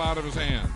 out of his hand.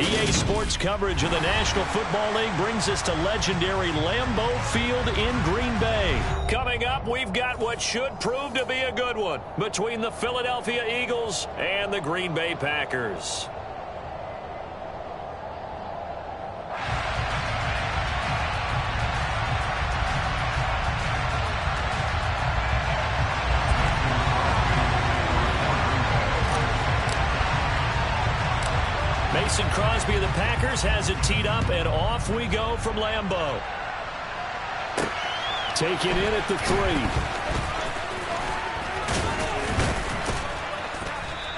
EA Sports coverage of the National Football League brings us to legendary Lambeau Field in Green Bay. Coming up, we've got what should prove to be a good one between the Philadelphia Eagles and the Green Bay Packers. Mason Crosby of the Packers has it teed up, and off we go from Lambeau. Taken in at the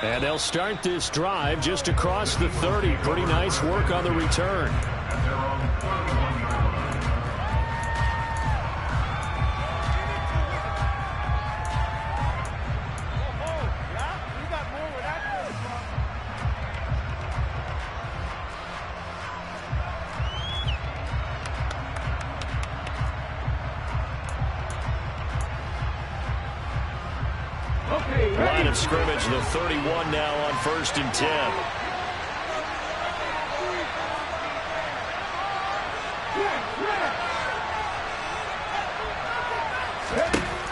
3. And they'll start this drive just across the 30. Pretty nice work on the return. Line of scrimmage, the 31 now on 1st and 10.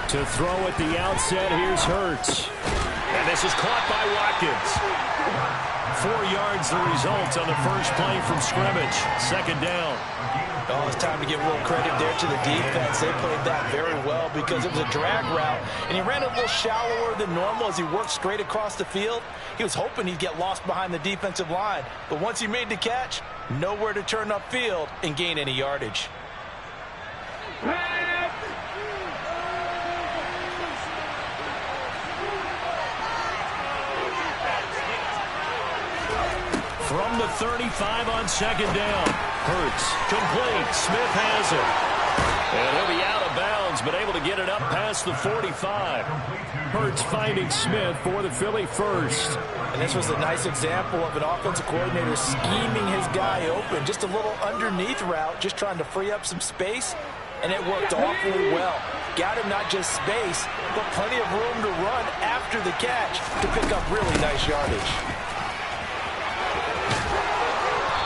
To throw at the outset, here's Hurts. And this is caught by Watkins. 4 yards the result on the first play from scrimmage. 2nd down. Oh, it's time to give a little credit there to the defense. They played that very well because it was a drag route, and he ran a little shallower than normal as he worked straight across the field. He was hoping he'd get lost behind the defensive line, but once he made the catch, nowhere to turn upfield and gain any yardage. From the 35 on 2nd down. Hurts, complete. Smith has it. And he'll be out of bounds, but able to get it up past the 45. Hurts finding Smith for the Philly first. And this was a nice example of an offensive coordinator scheming his guy open. Just a little underneath route, just trying to free up some space, and it worked awfully well. Got him not just space, but plenty of room to run after the catch to pick up really nice yardage.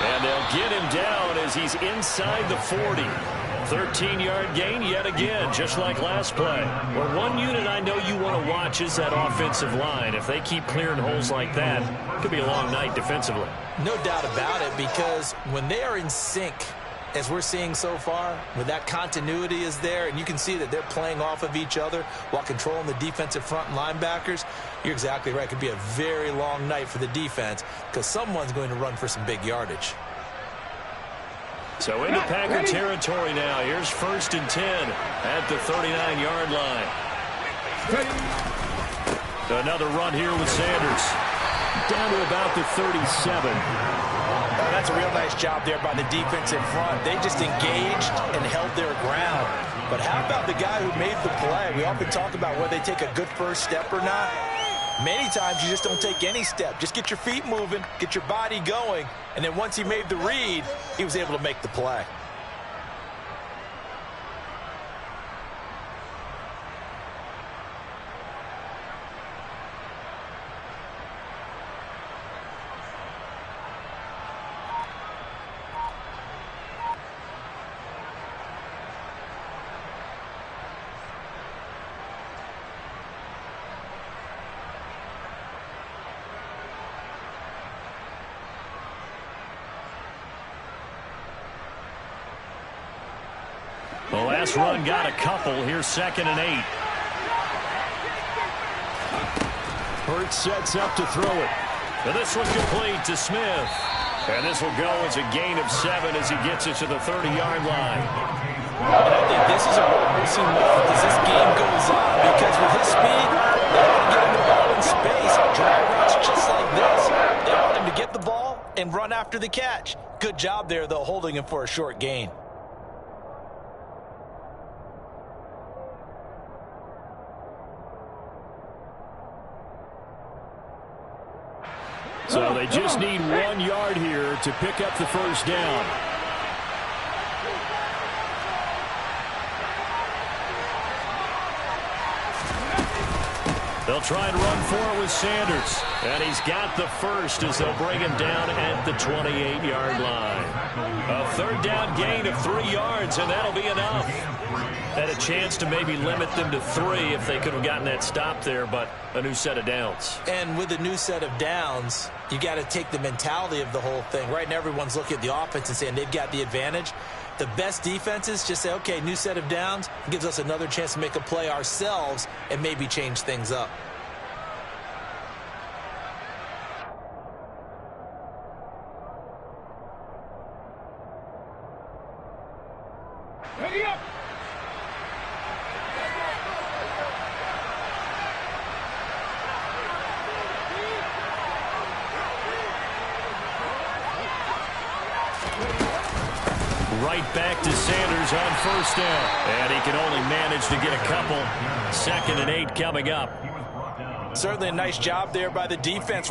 And they'll get him down as he's inside the 40. 13-yard gain yet again, just like last play. Well, one unit I know you want to watch is that offensive line. If they keep clearing holes like that, it could be a long night defensively. No doubt about it, because when they are in sync, as we're seeing so far, when that continuity is there, and you can see that they're playing off of each other while controlling the defensive front and linebackers, you're exactly right. It could be a very long night for the defense because someone's going to run for some big yardage. So into Packer territory now. Here's 1st and 10 at the 39-yard line. Another run here with Sanders. Down to about the 37. That's a real nice job there by the defense in front. They just engaged and held their ground. But how about the guy who made the play? We often talk about whether they take a good first step or not. Many times you just don't take any step. Just get your feet moving, get your body going, and then once he made the read, he was able to make the play. The last run got a couple. Here's 2nd and 8. Hurts sets up to throw it. And this one complete to Smith. And this will go as a gain of 7 as he gets it to the 30-yard line. And I think this is a role we'll see more as this game goes on, because with his speed, they want to get him the ball in space. Drag routes just like this. They want him to get the ball and run after the catch. Good job there, though, holding him for a short gain. So they just need 1 yard here to pick up the first down. They'll try and run for it with Sanders. And he's got the first as they'll bring him down at the 28-yard line. A 3rd down gain of 3 yards, and that'll be enough. Had a chance to maybe limit them to 3 if they could have gotten that stop there, but a new set of downs. And with a new set of downs, you got to take the mentality of the whole thing. Right now, everyone's looking at the offense and saying they've got the advantage. The best defenses just say, okay, new set of downs. It gives us another chance to make a play ourselves and maybe change things up. Ready up! Right back to Sanders on 1st down. And he can only manage to get a couple. 2nd and 8 coming up. Certainly a nice job there by the defense.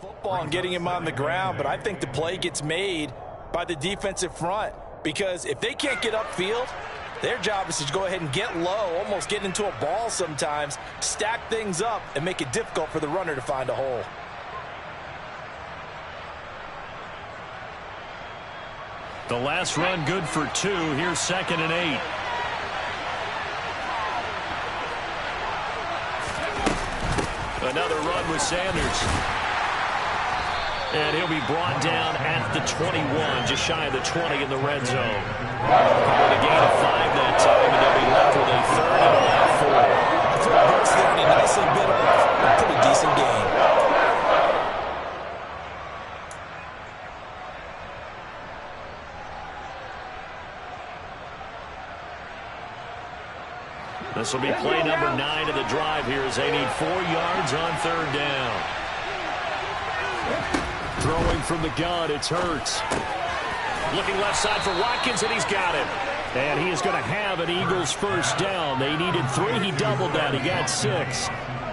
Football and getting him on the ground, but I think the play gets made by the defensive front, because if they can't get upfield, their job is to go ahead and get low, almost get into a ball sometimes, stack things up, and make it difficult for the runner to find a hole. The last run good for 2. Here's 2nd and 8. Another run with Sanders. And he'll be brought down at the 21, just shy of the 20 in the red zone. With a gain of 5 that time, and they'll be left with a 3rd and about 4. I thought Brooks there, and he nicely bit off a pretty decent gain. This will be play number 9 of the drive here as they need 4 yards on 3rd down. Throwing from the gun, it's Hurts. Looking left side for Watkins, and he's got him. And he is going to have an Eagles 1st down. They needed 3. He doubled that. He got 6.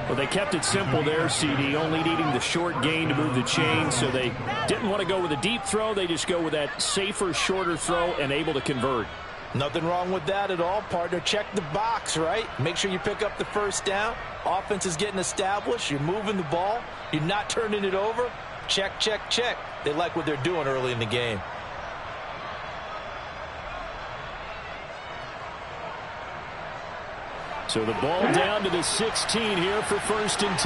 Well, they kept it simple there, CD, only needing the short gain to move the chain, so they didn't want to go with a deep throw. They just go with that safer, shorter throw and able to convert. Nothing wrong with that at all, partner. Check the box, right? Make sure you pick up the 1st down. Offense is getting established. You're moving the ball. You're not turning it over. Check, check, check. They like what they're doing early in the game. So the ball down to the 16 here for 1st and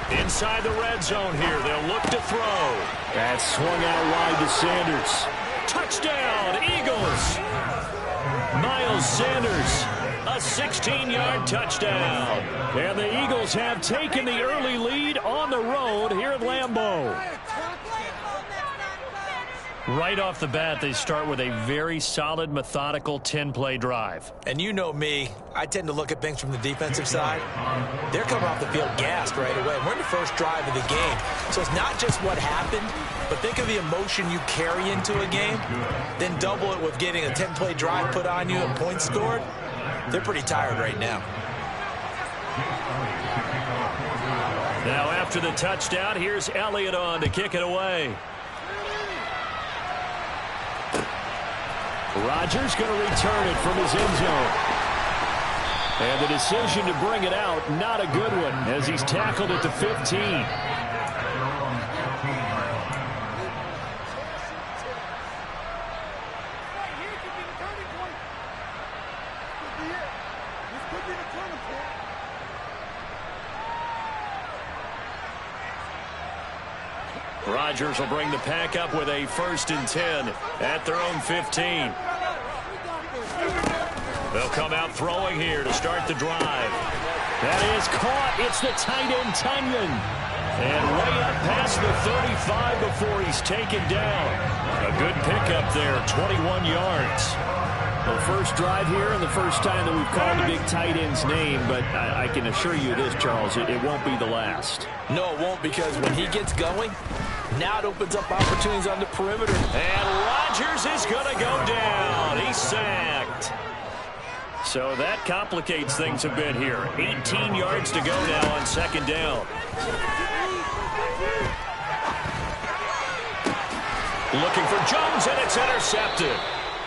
10. Inside the red zone here. They'll look to throw. That's swung out wide to Sanders. Touchdown, Eagles. Miles Sanders, a 16-yard touchdown. And the Eagles have taken the early lead on the road here at Lambeau. Right off the bat, they start with a very solid, methodical 10-play drive. And you know me, I tend to look at things from the defensive side. They're coming off the field gassed right away. We're in the first drive of the game. So it's not just what happened, but think of the emotion you carry into a game, then double it with getting a 10-play drive put on you and points scored. They're pretty tired right now. Now after the touchdown, here's Elliott on to kick it away. Rodgers going to return it from his end zone. And the decision to bring it out, not a good one, as he's tackled at the 15. Rodgers will bring the pack up with a 1st and 10 at their own 15. They'll come out throwing here to start the drive. That is caught. It's the tight end, Tunyon. And way up past the 35 before he's taken down. A good pickup there, 21 yards. The first drive here and the first time that we've called the big tight end's name, but I can assure you this, Charles, it won't be the last. No, it won't, because when he gets going, now it opens up opportunities on the perimeter. And Rodgers is going to go down. He's sacked. So that complicates things a bit here. 18 yards to go now on 2nd down. Looking for Jones, and it's intercepted.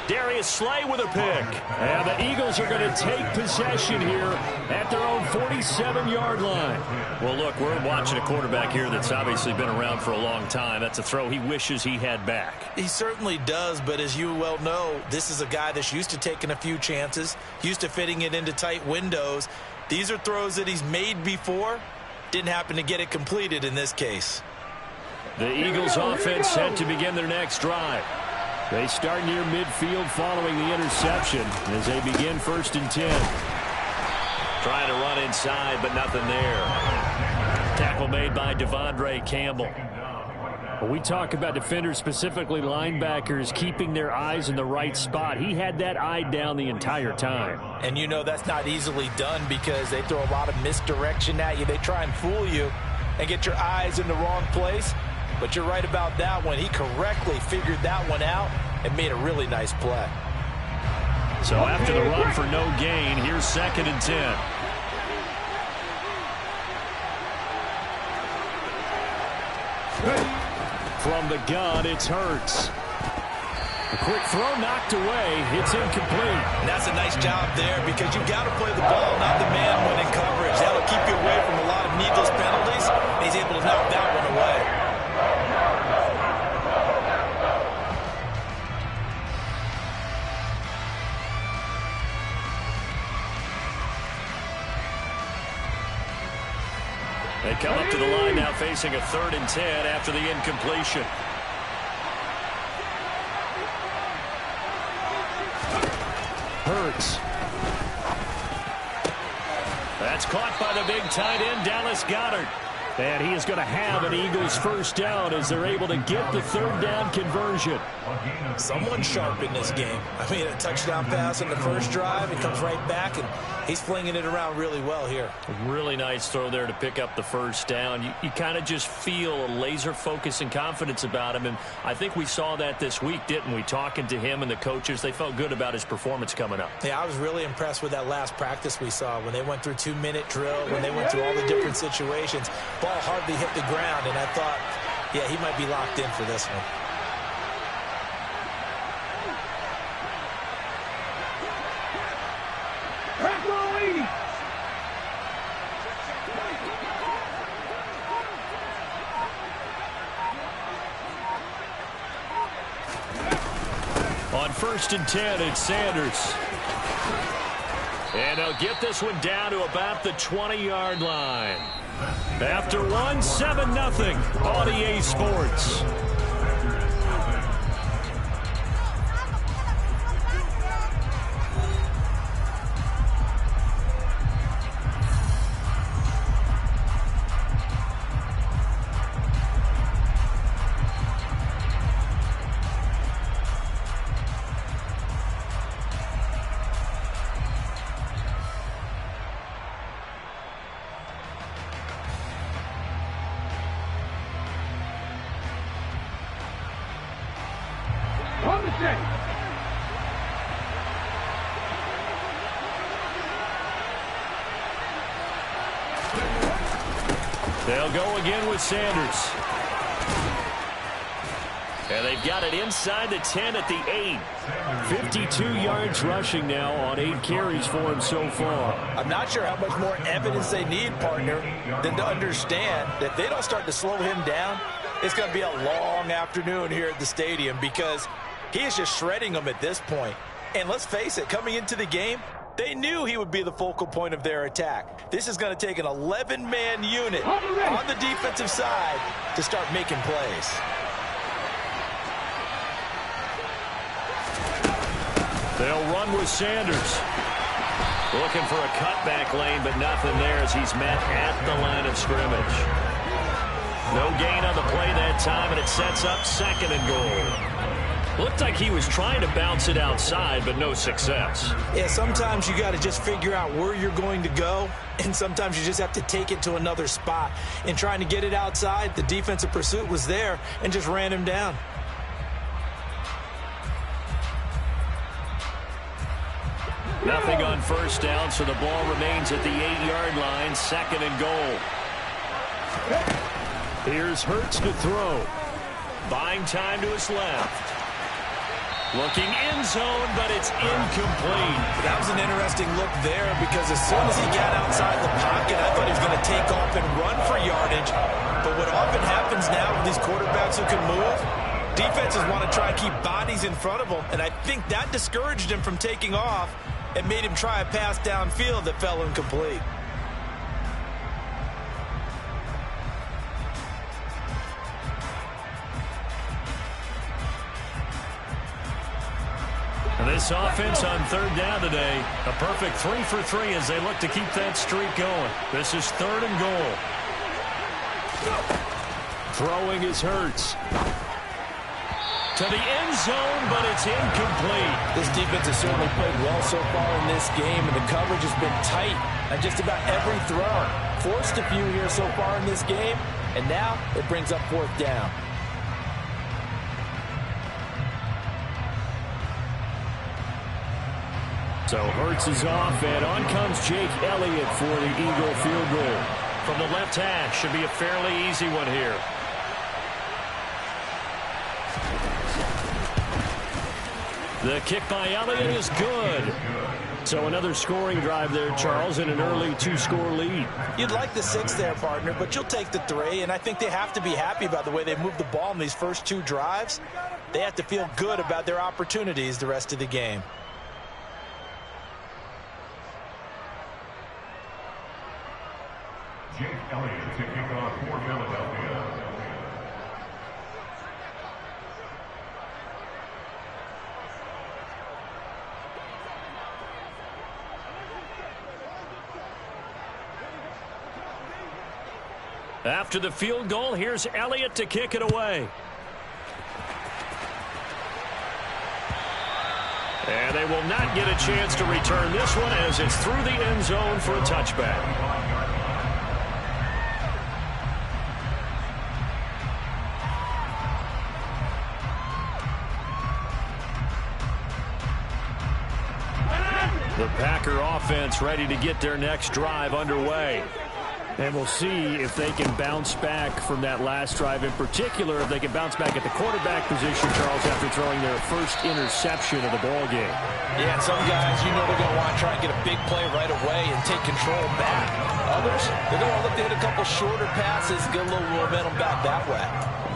Darius Slay with a pick. And the Eagles are going to take possession here at their own 47-yard line. Well, look, we're watching a quarterback here that's obviously been around for a long time. That's a throw he wishes he had back. He certainly does, but as you well know, this is a guy that's used to taking a few chances, used to fitting it into tight windows. These are throws that he's made before. Didn't happen to get it completed in this case. The Eagles offense set to begin their next drive. They start near midfield following the interception as they begin 1st and 10. Trying to run inside, but nothing there. Tackle made by Devondre Campbell. When we talk about defenders, specifically linebackers, keeping their eyes in the right spot, he had that eye down the entire time. And you know that's not easily done because they throw a lot of misdirection at you. They try and fool you and get your eyes in the wrong place. But you're right about that one. He correctly figured that one out and made a really nice play. So after the run for no gain, here's 2nd and 10. From the gun, it's Hurts. A quick throw knocked away. It's incomplete. And that's a nice job there because you've got to play the ball, not the man when in coverage. That'll keep you away from a lot of needless penalties. He's able to knock that one away. They come up to the line now facing a 3rd and 10 after the incompletion. Hurts. That's caught by the big tight end, Dallas Goedert. And he is going to have an Eagles first down as they're able to get the third down conversion. Someone sharp in this game. I mean, a touchdown pass in the first drive. It comes right back, and he's flinging it around really well here. A really nice throw there to pick up the first down. You kind of just feel a laser focus and confidence about him, and I think we saw that this week, didn't we? Talking to him and the coaches, they felt good about his performance coming up. Yeah, I was really impressed with that last practice we saw when they went through 2-minute drill, when they went through all the different situations. Ball hardly hit the ground, and I thought, yeah, he might be locked in for this one. On 1st and 10, it's Sanders. And they'll get this one down to about the 20-yard line. After one, 7-0 on EA Sports. They'll go again with Sanders. And they've got it inside the 10 at the 8. 52 yards rushing now on 8 carries for him so far. I'm not sure how much more evidence they need, partner, than to understand that if they don't start to slow him down, it's going to be a long afternoon here at the stadium because he is just shredding them at this point. And let's face it, coming into the game, they knew he would be the focal point of their attack. This is going to take an 11-man unit on the defensive side to start making plays. They'll run with Sanders. Looking for a cutback lane, but nothing there as he's met at the line of scrimmage. No gain on the play that time, and it sets up 2nd and goal. Looked like he was trying to bounce it outside, but no success. Yeah, sometimes you got to just figure out where you're going to go, and sometimes you just have to take it to another spot. In trying to get it outside, the defensive pursuit was there and just ran him down. Nothing on 1st down, so the ball remains at the 8-yard line, 2nd and goal. Here's Hurts to throw. Buying time to his left. Looking end zone, but it's incomplete. That was an interesting look there because as soon as he got outside the pocket, I thought he was going to take off and run for yardage. But what often happens now with these quarterbacks who can move, defenses want to try and keep bodies in front of them, and I think that discouraged him from taking off and made him try a pass downfield that fell incomplete. This offense on 3rd down today, a perfect 3 for 3 as they look to keep that streak going. This is 3rd and goal. Throwing is Hurts. To the end zone, but it's incomplete. This defense has certainly played well so far in this game, and the coverage has been tight on just about every throw. Forced a few here so far in this game, and now it brings up 4th down. So Hurts is off, and on comes Jake Elliott for the Eagle field goal. From the left hash, should be a fairly easy one here. The kick by Elliott is good. So another scoring drive there, Charles, and an early 2-score lead. You'd like the 6 there, partner, but you'll take the 3, and I think they have to be happy about the way they moved the ball in these first 2 drives. They have to feel good about their opportunities the rest of the game. Jake Elliott to kick off for Philadelphia. After the field goal, here's Elliott to kick it away. And they will not get a chance to return this one as it's through the end zone for a touchback. The Packer offense ready to get their next drive underway. And we'll see if they can bounce back from that last drive, in particular, if they can bounce back at the quarterback position, Charles, after throwing their first interception of the ball game. Yeah, and some guys, you know they're going to want to try and get a big play right away and take control back. Others, they're going to look to hit a couple shorter passes, get a little momentum back that way.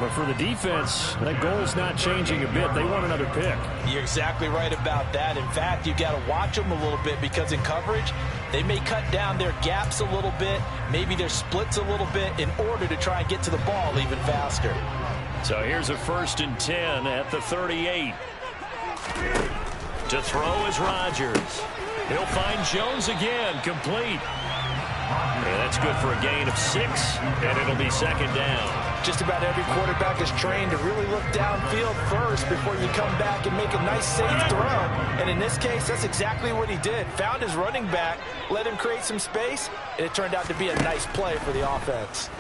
But for the defense, that goal's not changing a bit. They want another pick. You're exactly right about that. In fact, you've got to watch them a little bit because in coverage, they may cut down their gaps a little bit, maybe their splits a little bit in order to try and get to the ball even faster. So here's a 1st and 10 at the 38. To throw is Rodgers. He'll find Jones again, complete. Yeah, that's good for a gain of 6, and it'll be 2nd down. Just about every quarterback is trained to really look downfield first before you come back and make a nice, safe throw. And in this case, that's exactly what he did. Found his running back, let him create some space, and it turned out to be a nice play for the offense.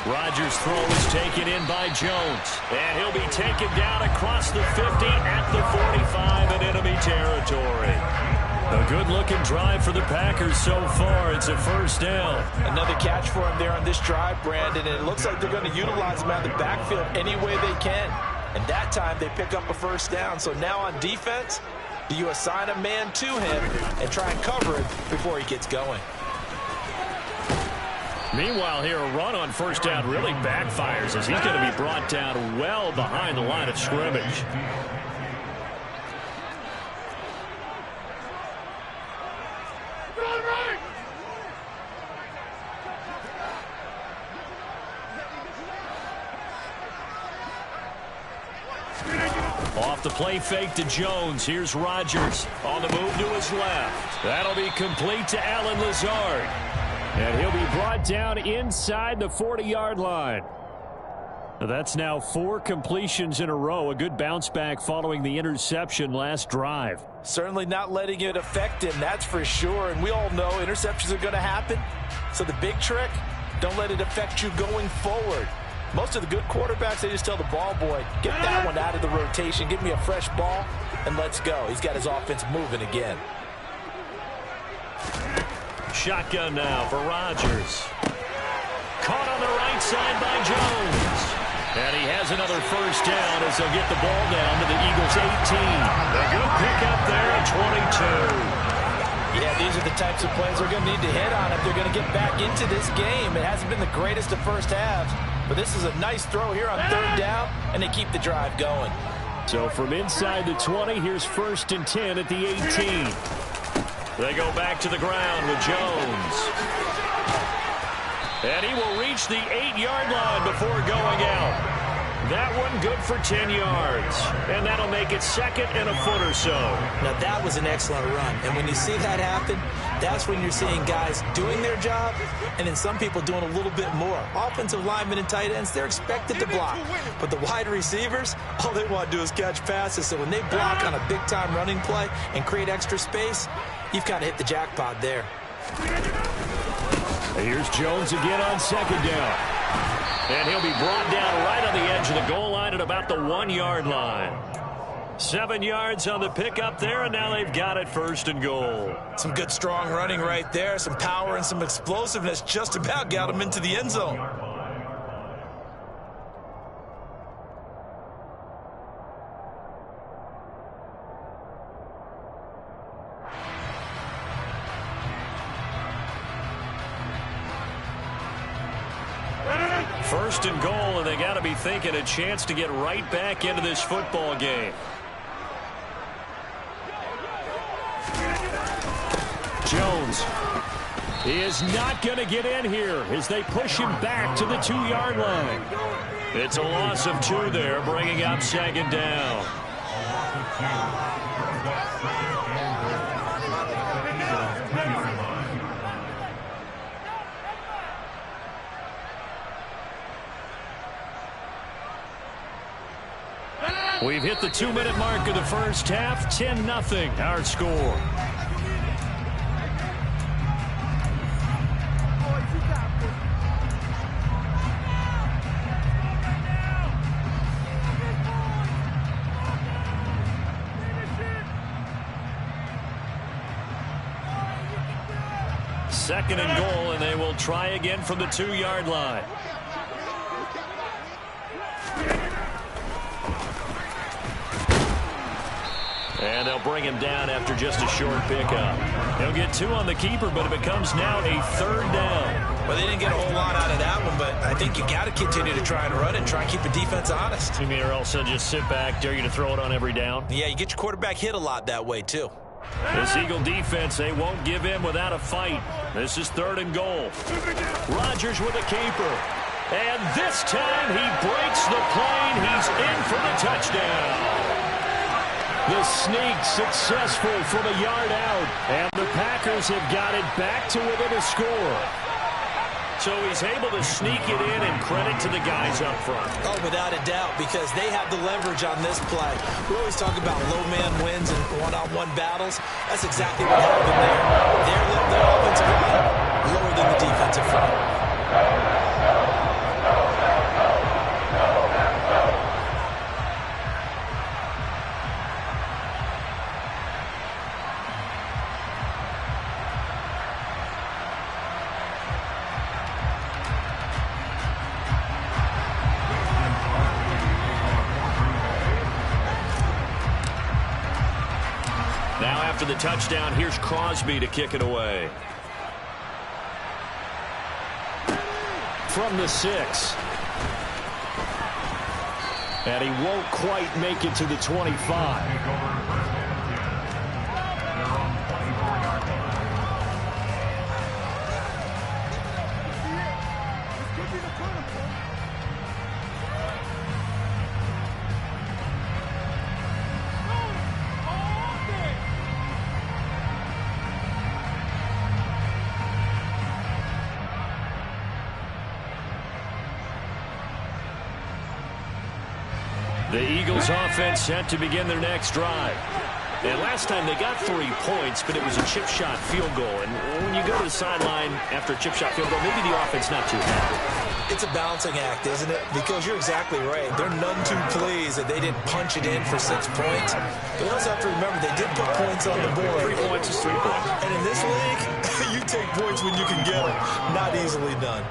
Rodgers' throw is taken in by Jones. And he'll be taken down across the 50 at the 45 in enemy territory. A good-looking drive for the Packers so far. It's a 1st down. Another catch for him there on this drive, Brandon. And it looks like they're going to utilize him out of the backfield any way they can. And that time they pick up a 1st down. So now on defense, do you assign a man to him and try and cover him before he gets going? Meanwhile, here a run on 1st down really backfires as he's going to be brought down well behind the line of scrimmage. Off the play fake to Jones. Here's Rodgers on the move to his left. That'll be complete to Allen Lazard. And he'll be brought down inside the 40-yard line. That's now 4 completions in a row. A good bounce back following the interception last drive. Certainly not letting it affect him, that's for sure. And we all know interceptions are going to happen. So the big trick, don't let it affect you going forward. Most of the good quarterbacks, they just tell the ball boy, get that one out of the rotation, give me a fresh ball, and let's go. He's got his offense moving again. Shotgun now for Rodgers. Caught on the right side by Jones. And he has another 1st down as they'll get the ball down to the Eagles' 18. A good pickup there at 22. Yeah, these are the types of plays they're going to need to hit on if they're going to get back into this game. It hasn't been the greatest of first halves, but this is a nice throw here on 3rd down, and they keep the drive going. So from inside the 20, here's 1st and 10 at the 18. They go back to the ground with Jones. And he will reach the 8-yard line before going out. That one good for 10 yards. And that'll make it 2nd and a foot or so. Now that was an excellent run. And when you see that happen, that's when you're seeing guys doing their job and then some people doing a little bit more. Offensive linemen and tight ends, they're expected to block. But the wide receivers, all they want to do is catch passes. So when they block on a big-time running play and create extra space, you've kind of hit the jackpot there. Here's Jones again on 2nd down. And he'll be brought down right on the edge of the goal line at about the 1-yard line. 7 yards on the pickup there, and now they've got it 1st and goal. Some good strong running right there, some power and some explosiveness just about got him into the end zone. First and goal, and they got to be thinking a chance to get right back into this football game. Jones. He is not going to get in here as they push him back to the 2-yard line. It's a loss of 2 there, bringing up 2nd down. We've hit the 2-minute mark of the first half. 10-0 our score. Second and goal, and they will try again from the 2-yard line. And they'll bring him down after just a short pickup. He'll get 2 on the keeper, but it becomes now a 3rd down. Well, they didn't get a whole lot out of that one, but I think you got to continue to try and run and try and keep the defense honest. You mean or else just sit back, dare you to throw it on every down? Yeah, you get your quarterback hit a lot that way, too. This Eagle defense, they won't give in without a fight. This is 3rd and goal. Rodgers with a keeper. And this time he breaks the plane. He's in for the touchdown. The sneak successful from a yard out. And the Packers have got it back to within a score. So he's able to sneak it in, and credit to the guys up front. Oh, without a doubt, because they have the leverage on this play. We always talk about low man wins and one-on-one battles. That's exactly what happened there. Their offensive line lower than the defensive front. Now after the touchdown, here's Crosby to kick it away. From the 6. And he won't quite make it to the 25. The Eagles offense set to begin their next drive. And last time they got 3 points, but it was a chip shot field goal. And when you go to the sideline after a chip shot field goal, maybe the offense not too happy. It's a balancing act, isn't it? Because you're exactly right. They're none too pleased that they didn't punch it in for 6 points. But you also have to remember they did put points on the board. 3 points is 3 points. And in this league, you take points when you can get them. Not easily done.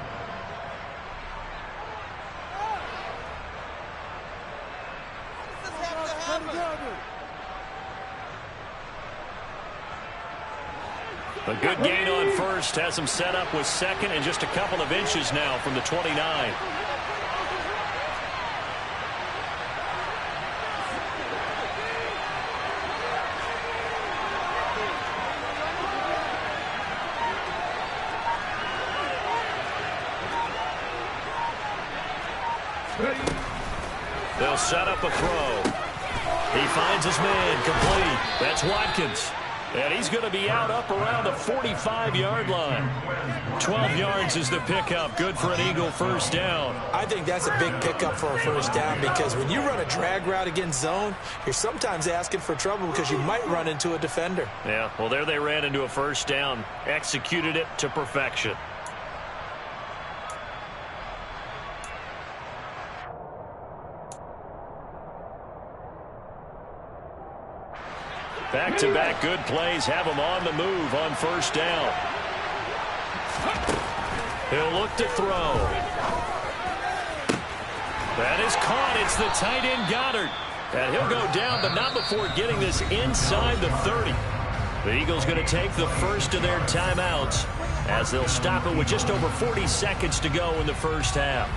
A good gain on first has him set up with 2nd and just a couple of inches now from the 29. They'll set up a throw. He finds his man, complete. That's Watkins. And he's going to be out up around the 45-yard line. 12 yards is the pickup. Good for an Eagle first down. I think that's a big pickup for a first down, because when you run a drag route against zone, you're sometimes asking for trouble because you might run into a defender. Yeah, well, there they ran into a first down. Executed it to perfection. Back-to-back good plays have him on the move on first down. He'll look to throw. That is caught. It's the tight end Goddard. And he'll go down, but not before getting this inside the 30. The Eagles going to take the first of their timeouts as they'll stop it with just over 40 seconds to go in the first half.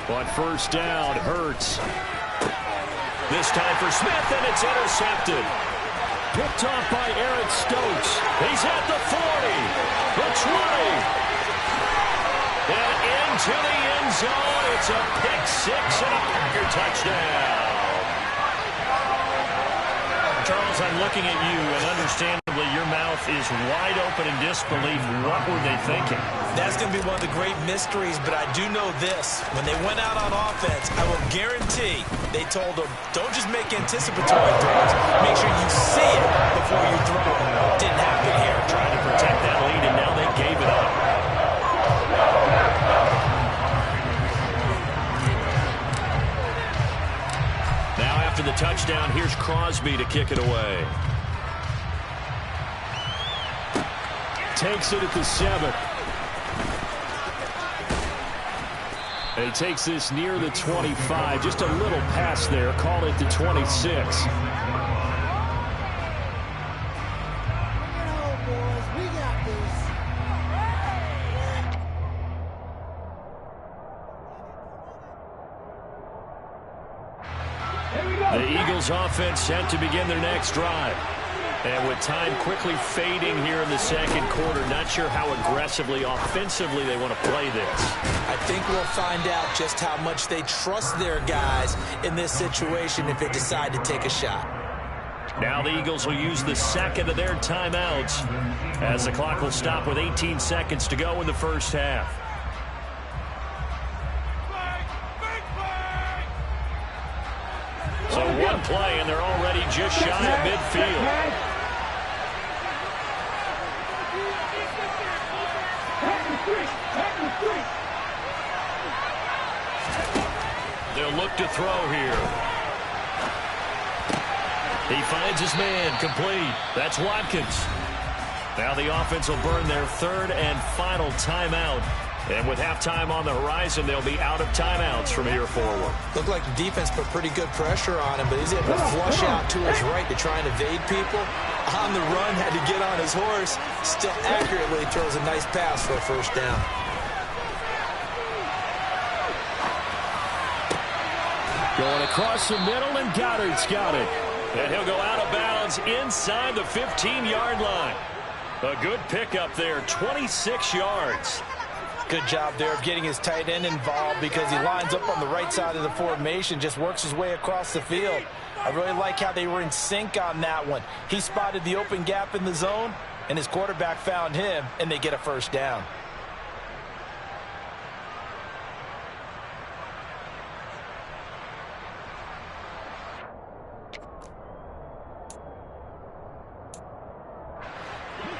On first down, Hurts. This time for Smith, and it's intercepted. Picked off by Eric Stokes. He's at the 40, the 20, and into the end zone. It's a pick six and a Packer touchdown. Charles, I'm looking at you, and understandably, your mouth is wide open in disbelief. What were they thinking? That's going to be one of the great mysteries, but I do know this. When they went out on offense, I will guarantee they told them, don't just make anticipatory throws. Make sure you see it before you throw it. Didn't happen here. Trying to protect that lead, and now they gave it up. Now after the touchdown, here's Crosby to kick it away. Takes it at the 7. And he takes this near the 25. Just a little pass there. Call it the 26. The Eagles offense set to begin their next drive. And with time quickly fading here in the second quarter, not sure how aggressively, offensively they want to play this. I think we'll find out just how much they trust their guys in this situation if they decide to take a shot. Now the Eagles will use the second of their timeouts as the clock will stop with 18 seconds to go in the first half. So one play, and they're already just shy of midfield. They'll look to throw here. He finds his man, complete. That's Watkins. Now the offense will burn their third and final timeout. And with halftime on the horizon, they'll be out of timeouts from here forward. Looked like the defense put pretty good pressure on him, but he's able to flush out to his right to try and evade people. On the run, had to get on his horse. Still accurately throws a nice pass for a first down. Going across the middle, and Goddard's got it. And he'll go out of bounds inside the 15-yard line. A good pickup there, 26 yards. Good job there of getting his tight end involved because he lines up on the right side of the formation, just works his way across the field. I really like how they were in sync on that one. He spotted the open gap in the zone, and his quarterback found him, and they get a first down.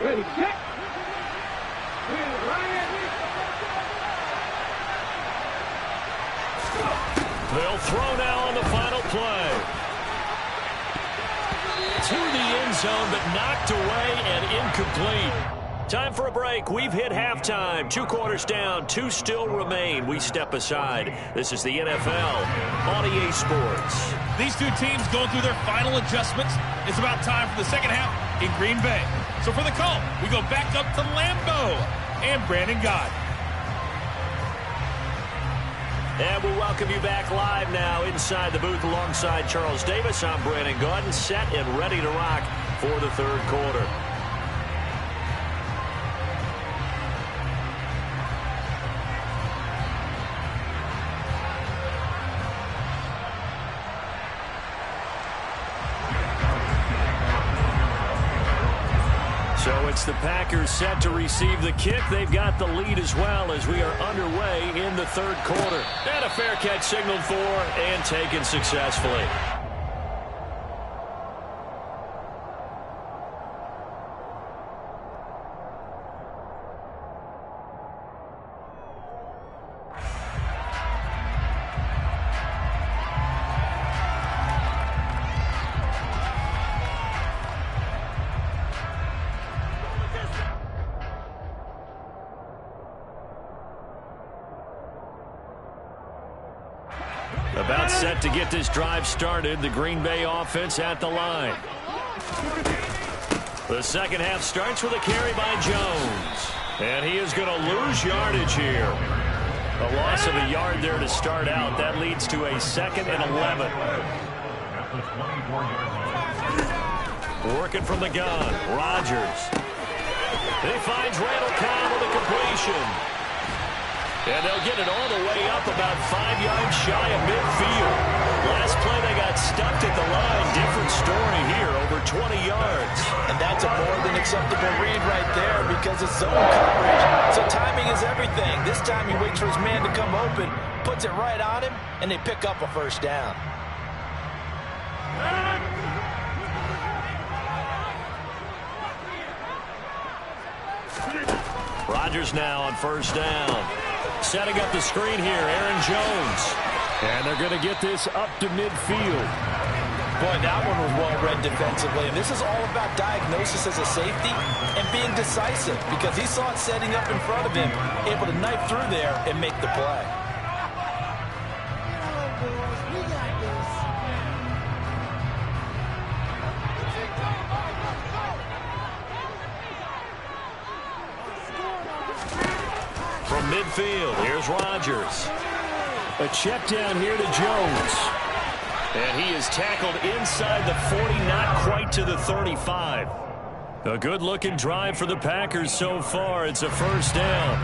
Ready, set. They'll throw now on the final play. To the end zone, but knocked away and incomplete. Time for a break. We've hit halftime. 2 quarters down, 2 still remain. We step aside. This is the NFL on EA Sports. These two teams going through their final adjustments. It's about time for the second half in Green Bay. So for the call, we go back up to Lambeau and Brandon Gott. And we welcome you back live now inside the booth alongside Charles Davis. I'm Brandon Gaudin, set and ready to rock for the third quarter. So it's the Packers set to receive the kick. They've got the lead as well as we are underway in the third quarter. And a fair catch signaled for and taken successfully. About set to get this drive started. The Green Bay offense at the line. The second half starts with a carry by Jones. And he is going to lose yardage here. A loss of a yard there to start out. That leads to a 2nd and 11. Working from the gun. Rodgers. He finds Randall Cobb with a completion. And they'll get it all the way up about 5 yards shy of midfield. Last play they got stuck at the line. Different story here, over 20 yards. And that's a more than acceptable read right there because it's zone coverage. So timing is everything. This time he waits for his man to come open, puts it right on him, and they pick up a first down. Rodgers now on first down. Setting up the screen here, Aaron Jones. And they're going to get this up to midfield. Boy, that one was well read defensively. And this is all about diagnosis as a safety and being decisive because he saw it setting up in front of him, able to knife through there and make the play. From midfield, here's Rodgers. A check down here to Jones. And he is tackled inside the 40, not quite to the 35. A good-looking drive for the Packers so far. It's a first down.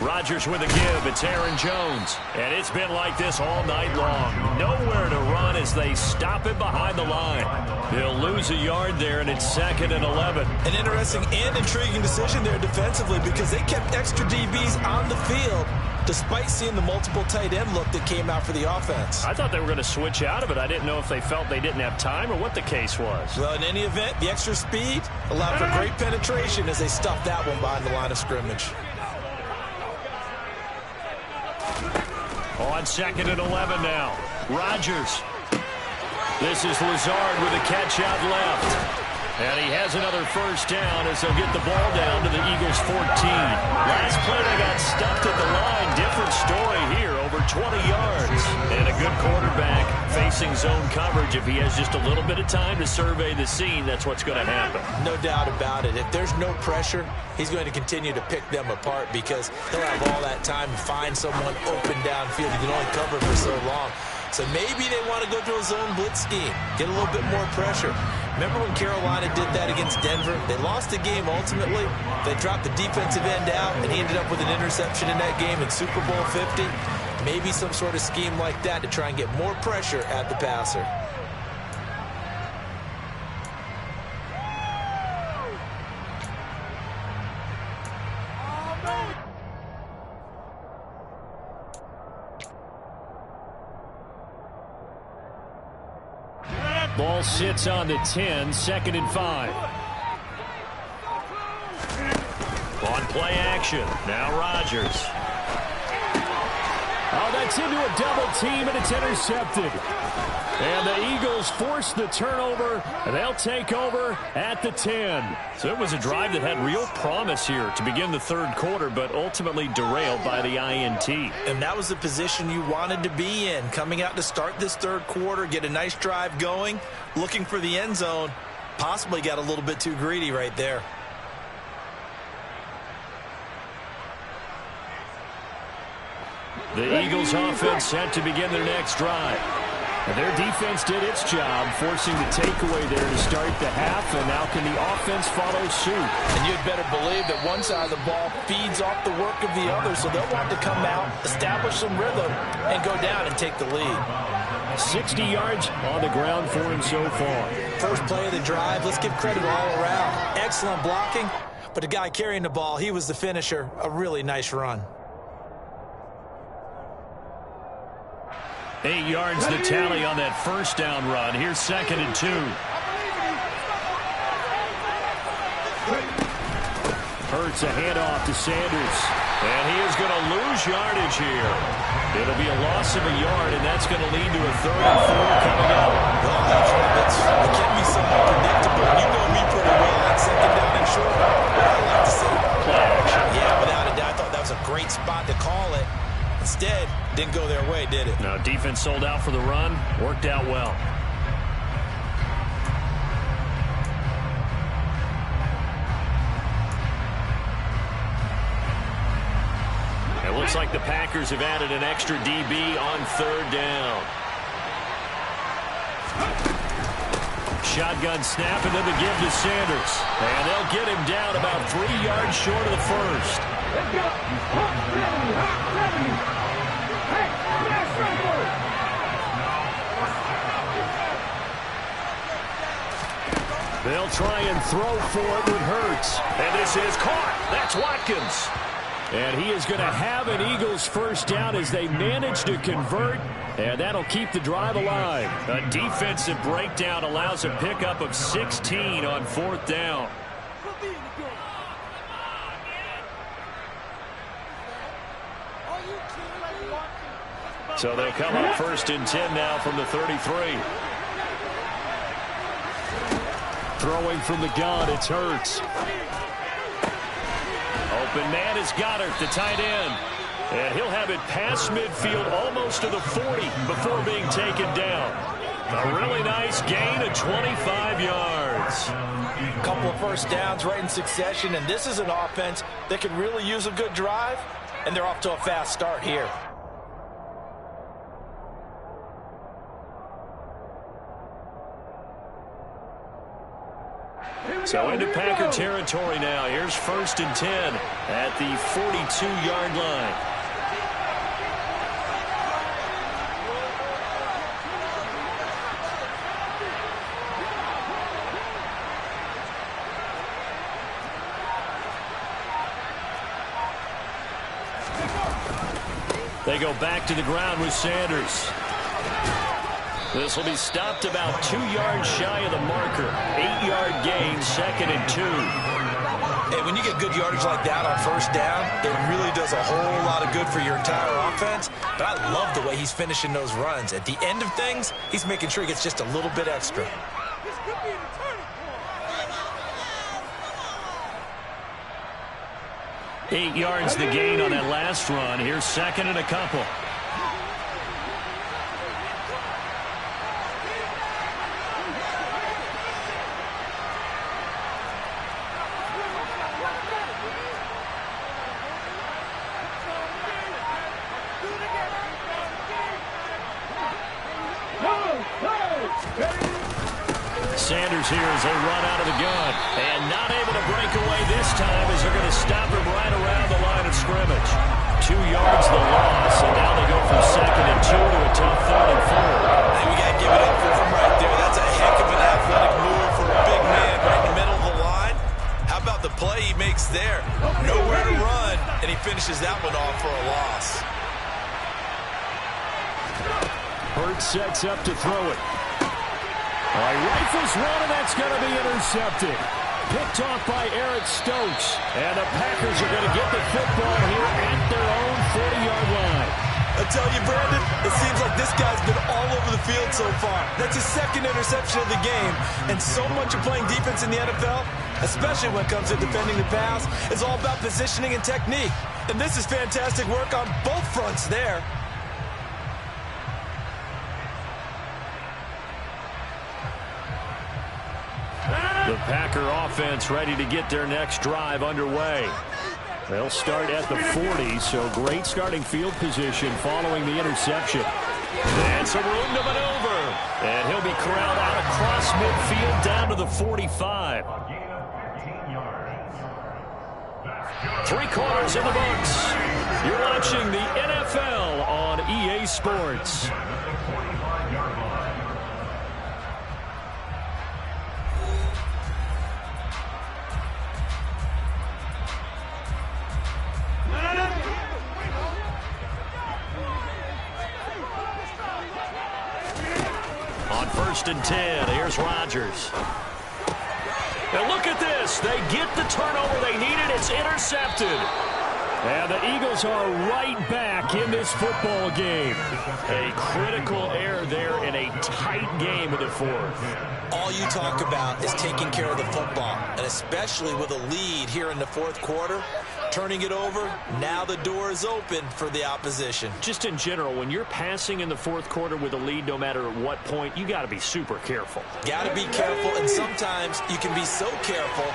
Rodgers with a give. It's Aaron Jones. And it's been like this all night long. Nowhere to run as they stop him behind the line. They'll lose a yard there, and it's 2nd and 11. An interesting and intriguing decision there defensively because they kept extra DBs on the field despite seeing the multiple tight end look that came out for the offense. I thought they were going to switch out of it. I didn't know if they felt they didn't have time or what the case was. Well, in any event, the extra speed allowed for great penetration as they stuffed that one behind the line of scrimmage. On 2nd and 11 now. Rodgers. This is Lazard with a catch out left. And he has another first down as they'll get the ball down to the Eagles' 14. Last play they got stuffed at the line. Different story here, over 20 yards. And a good quarterback facing zone coverage. If he has just a little bit of time to survey the scene, that's what's going to happen. No doubt about it. If there's no pressure, he's going to continue to pick them apart because he'll have all that time to find someone open downfield. He can only cover for so long. So maybe they want to go to a zone blitz scheme, get a little bit more pressure. Remember when Carolina did that against Denver? They lost the game ultimately. They dropped the defensive end out, and he ended up with an interception in that game in Super Bowl 50. Maybe some sort of scheme like that to try and get more pressure at the passer. Ball sits on the 10, 2nd and 5. On play action, now Rodgers. Oh, that's into a double team, and it's intercepted. And the Eagles force the turnover, and they'll take over at the 10. So it was a drive that had real promise here to begin the third quarter, but ultimately derailed by the INT. And that was the position you wanted to be in, coming out to start this third quarter, get a nice drive going, looking for the end zone. Possibly got a little bit too greedy right there. The Eagles offense set to begin their next drive. And their defense did its job, forcing the takeaway there to start the half, and now can the offense follow suit? And you'd better believe that one side of the ball feeds off the work of the other, so they'll want to come out, establish some rhythm, and go down and take the lead. 60 yards on the ground for him so far. First play of the drive, let's give credit all around. Excellent blocking, but the guy carrying the ball, he was the finisher. A really nice run. 8 yards the tally on that first down run. Here's 2nd and 2. Hurts a handoff to Sanders. And he is going to lose yardage here. It'll be a loss of a yard, and that's going to lead to a 3rd and 4 coming up. Well, it can be somewhat predictable. You know me pretty well on 2nd down and short. I like to see Play action. Yeah, without a doubt, I thought that was a great spot to call it. Instead, didn't go their way, did it? No, defense sold out for the run. Worked out well. Looks like the Packers have added an extra DB on 3rd down. Shotgun snap and then the give to Sanders. And they'll get him down about 3 yards short of the first. They'll try and throw for it with Hurts. And this is caught. That's Watkins. And he is going to have an Eagles first down as they manage to convert. And that'll keep the drive alive. A defensive breakdown allows a pickup of 16 on 4th down. So they'll come up 1st and 10 now from the 33. Throwing from the gun, it's Hurts. Open man is Goddard, the tight end. And he'll have it past midfield almost to the 40 before being taken down. A really nice gain of 25 yards. A couple of first downs right in succession, and this is an offense that can really use a good drive, and they're off to a fast start here. So into Packer territory now. Here's 1st and 10 at the 42-yard line. They go back to the ground with Sanders. This will be stopped about 2 yards shy of the marker. 8-yard gain, 2nd and 2. And when you get good yardage like that on 1st down, it really does a whole lot of good for your entire offense. But I love the way he's finishing those runs. At the end of things, he's making sure he gets just a little bit extra. Eight yards the gain on that last run. Here's 2nd and a couple. Sanders here as they run out of the gun. And not able to break away this time as they're going to stop him right around the line of scrimmage. 2 yards the loss, and now they go from 2nd and 2 to a tough 3rd and 4. Hey, we got to give it up for him right there. That's a heck of an athletic move for a big man right in the middle of the line. How about the play he makes there? Nowhere to run, and he finishes that one off for a loss. Hurts sets up to throw it. Rifles one, and that's going to be intercepted. Picked off by Eric Stokes. And the Packers are going to get the football here at their own 40-yard line. I tell you, Brandon, it seems like this guy's been all over the field so far. That's his 2nd interception of the game. And so much of playing defense in the NFL, especially when it comes to defending the pass, is all about positioning and technique. And this is fantastic work on both fronts there. The Packer offense ready to get their next drive underway. They'll start at the 40, so great starting field position following the interception. And some room to maneuver. And he'll be corralled out across midfield down to the 45. 3 quarters in the books. You're watching the NFL on EA Sports. On 1st and 10, here's Rodgers. And look at this. They get the turnover they needed. It's intercepted. And the Eagles are right back in this football game. A critical error there in a tight game in the 4th. All you talk about is taking care of the football, and especially with a lead here in the 4th quarter. Turning it over, now the door is open for the opposition. Just in general, when you're passing in the 4th quarter with a lead, no matter at what point, you got to be super careful. Got to be careful, and sometimes you can be so careful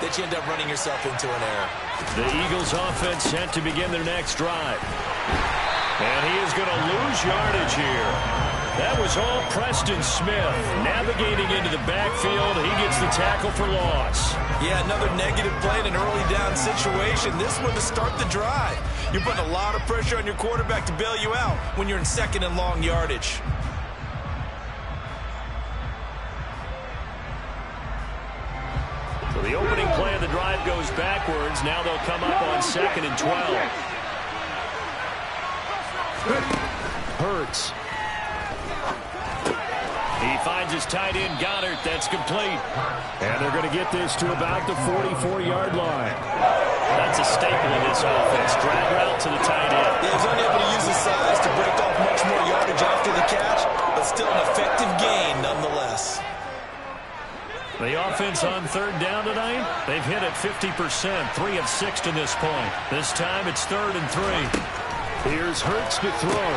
that you end up running yourself into an error. The Eagles offense set to begin their next drive. And he is going to lose yardage here. That was all Preston Smith navigating into the backfield. He gets the tackle for loss. Yeah, another negative play in an early down situation. This one to start the drive. You're putting a lot of pressure on your quarterback to bail you out when you're in second and long yardage. So the opening play of the drive goes backwards. Now they'll come up on 2nd and 12. Hurts. He finds his tight end, Goddard. That's complete. And they're going to get this to about the 44-yard line. That's a staple in this offense. Drag route to the tight end. Yeah, he's only able to use his size to break off much more yardage after the catch, but still an effective gain nonetheless. The offense on 3rd down tonight, they've hit it 50%, 3 of 6 to this point. This time it's 3rd and 3. Here's Hurts to throw.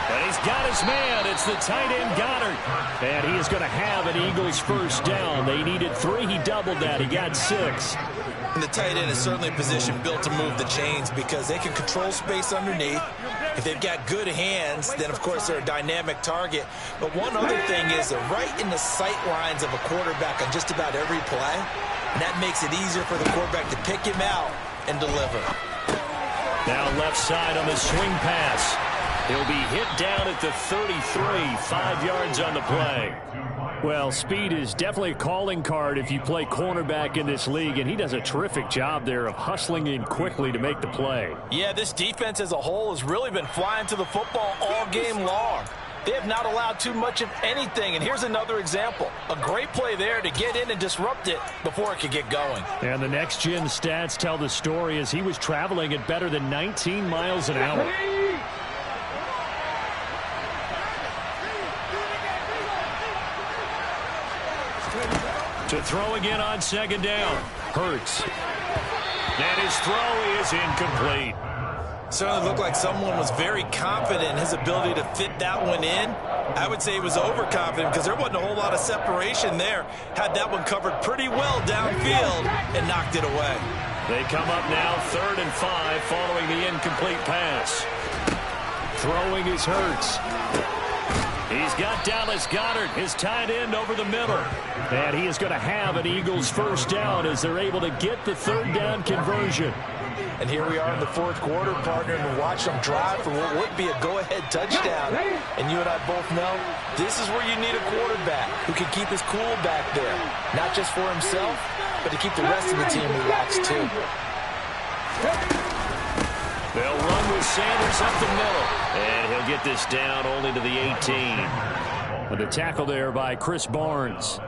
And he's got his man. It's the tight end, Goddard. And he is going to have an Eagles first down. They needed 3. He doubled that. He got 6. And the tight end is certainly a position built to move the chains because they can control space underneath. If they've got good hands, then, of course, they're a dynamic target. But one other thing is they're right in the sight lines of a quarterback on just about every play. And that makes it easier for the quarterback to pick him out and deliver. Now left side on the swing pass. He'll be hit down at the 33, 5 yards on the play. Well, speed is definitely a calling card if you play cornerback in this league, and he does a terrific job there of hustling in quickly to make the play. Yeah, this defense as a whole has really been flying to the football all game long. They have not allowed too much of anything, and here's another example. A great play there to get in and disrupt it before it could get going. And the next-gen stats tell the story as he was traveling at better than 19 miles an hour. To throw again on 2nd down. Hurts. And his throw is incomplete. Certainly looked like someone was very confident in his ability to fit that one in. I would say he was overconfident because there wasn't a whole lot of separation there. Had that one covered pretty well downfield and knocked it away. They come up now 3rd and 5 following the incomplete pass. Throwing is Hurts. He's got Dallas Goedert, his tight end, over the middle. And he is going to have an Eagles first down as they're able to get the 3rd down conversion. And here we are in the 4th quarter, partner, and watch them drive for what would be a go-ahead touchdown. And you and I both know this is where you need a quarterback who can keep his cool back there. Not just for himself, but to keep the rest of the team relaxed too. They'll run with Sanders up the middle. And he'll get this down only to the 18. With a tackle there by Chris Barnes.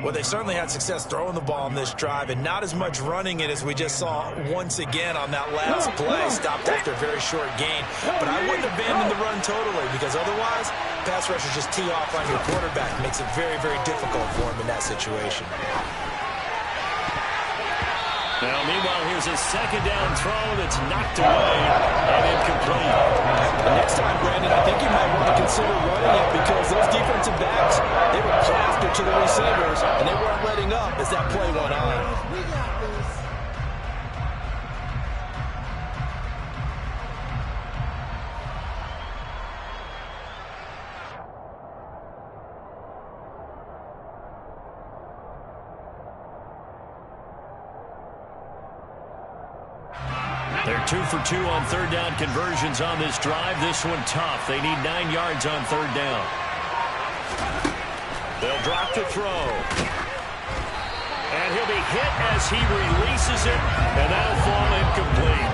Well, they certainly had success throwing the ball on this drive and not as much running it as we just saw once again on that last play. Stopped after a very short gain. But I wouldn't abandon the run totally because otherwise, pass rushers just tee off on your quarterback. Makes it very, very difficult for him in that situation. Now, meanwhile, here's a 2nd down throw that's knocked away and incomplete. Next time, Brandon, I think you might want to consider running it because those defensive backs, they were plastered to the receivers, and they weren't letting up as that play went on. They're 2 for 2 on 3rd down conversions on this drive. This one tough. They need 9 yards on 3rd down. They'll drop the throw. And he'll be hit as he releases it, and that'll fall incomplete.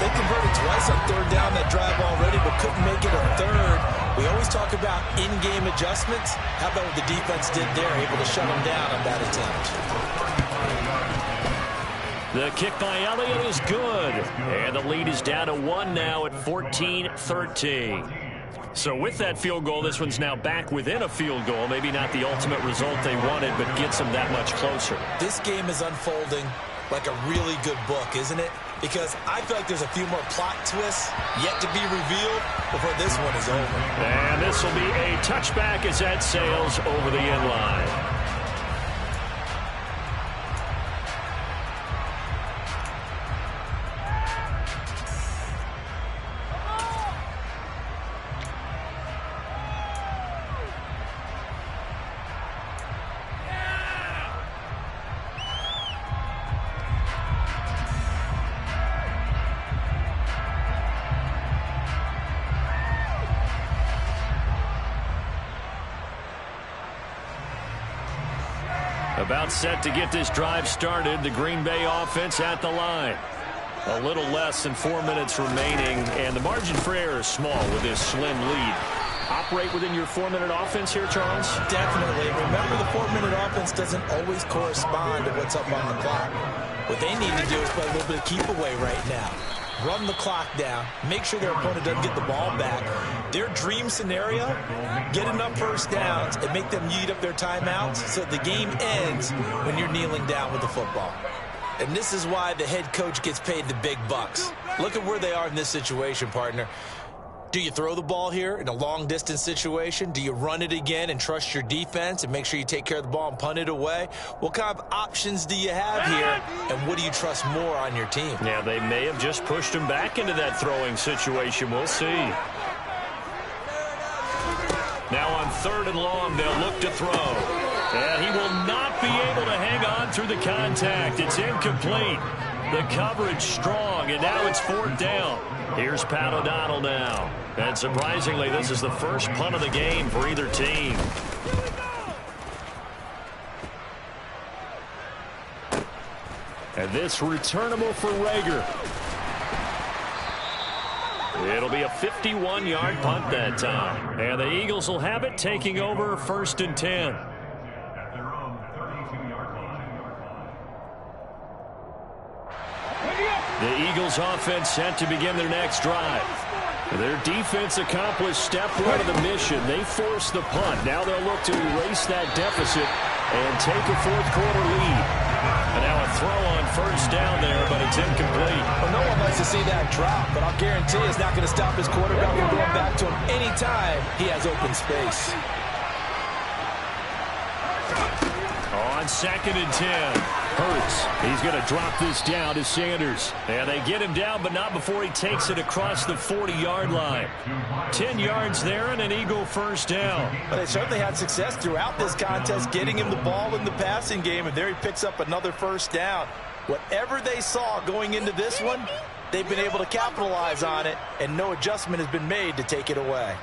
They converted twice on 3rd down that drive already, but couldn't make it a 3rd. We always talk about in-game adjustments. How about what the defense did there, able to shut them down on that attempt? The kick by Elliott is good. And the lead is down to 1 now at 14-13. So with that field goal, this one's now back within a field goal. Maybe not the ultimate result they wanted, but gets them that much closer. This game is unfolding like a really good book, isn't it? Because I feel like there's a few more plot twists yet to be revealed before this one is over. And this will be a touchback as that sails over the end line. About set to get this drive started. The Green Bay offense at the line. A little less than 4 minutes remaining, and the margin for error is small with this slim lead. Operate within your 4-minute offense here, Charles? Definitely. Remember, the 4-minute offense doesn't always correspond to what's up on the clock. What they need to do is play a little bit of keep away right now. Run the clock down. Make sure their opponent doesn't get the ball back. Their dream scenario, get enough first downs and make them eat up their timeouts so the game ends when you're kneeling down with the football. And this is why the head coach gets paid the big bucks. Look at where they are in this situation, partner. Do you throw the ball here in a long-distance situation? Do you run it again and trust your defense and make sure you take care of the ball and punt it away? What kind of options do you have here, and what do you trust more on your team? Yeah, they may have just pushed him back into that throwing situation. We'll see. Now on 3rd and long, they'll look to throw. And he will not be able to hang on through the contact. It's incomplete. The coverage strong, and now it's 4th down. Here's Pat O'Donnell now. And surprisingly, this is the first punt of the game for either team. And this returnable for Rager. It'll be a 51-yard punt that time. And the Eagles will have it, taking over 1st and 10. At their own 32-yard line. The Eagles offense set to begin their next drive. Their defense accomplished step 1 of the mission. They forced the punt. Now they'll look to erase that deficit and take a 4th quarter lead. And now a throw on 1st down there, but it's incomplete. Well, no one likes to see that drop, but I'll guarantee it's not going to stop his quarterback from going back to him anytime he has open space. On 2nd and 10. Hurts. He's going to drop this down to Sanders. And they get him down, but not before he takes it across the 40-yard line. 10 yards there and an Eagle 1st down. But they certainly had success throughout this contest, getting him the ball in the passing game, and there he picks up another 1st down. Whatever they saw going into this one, they've been able to capitalize on it, and no adjustment has been made to take it away.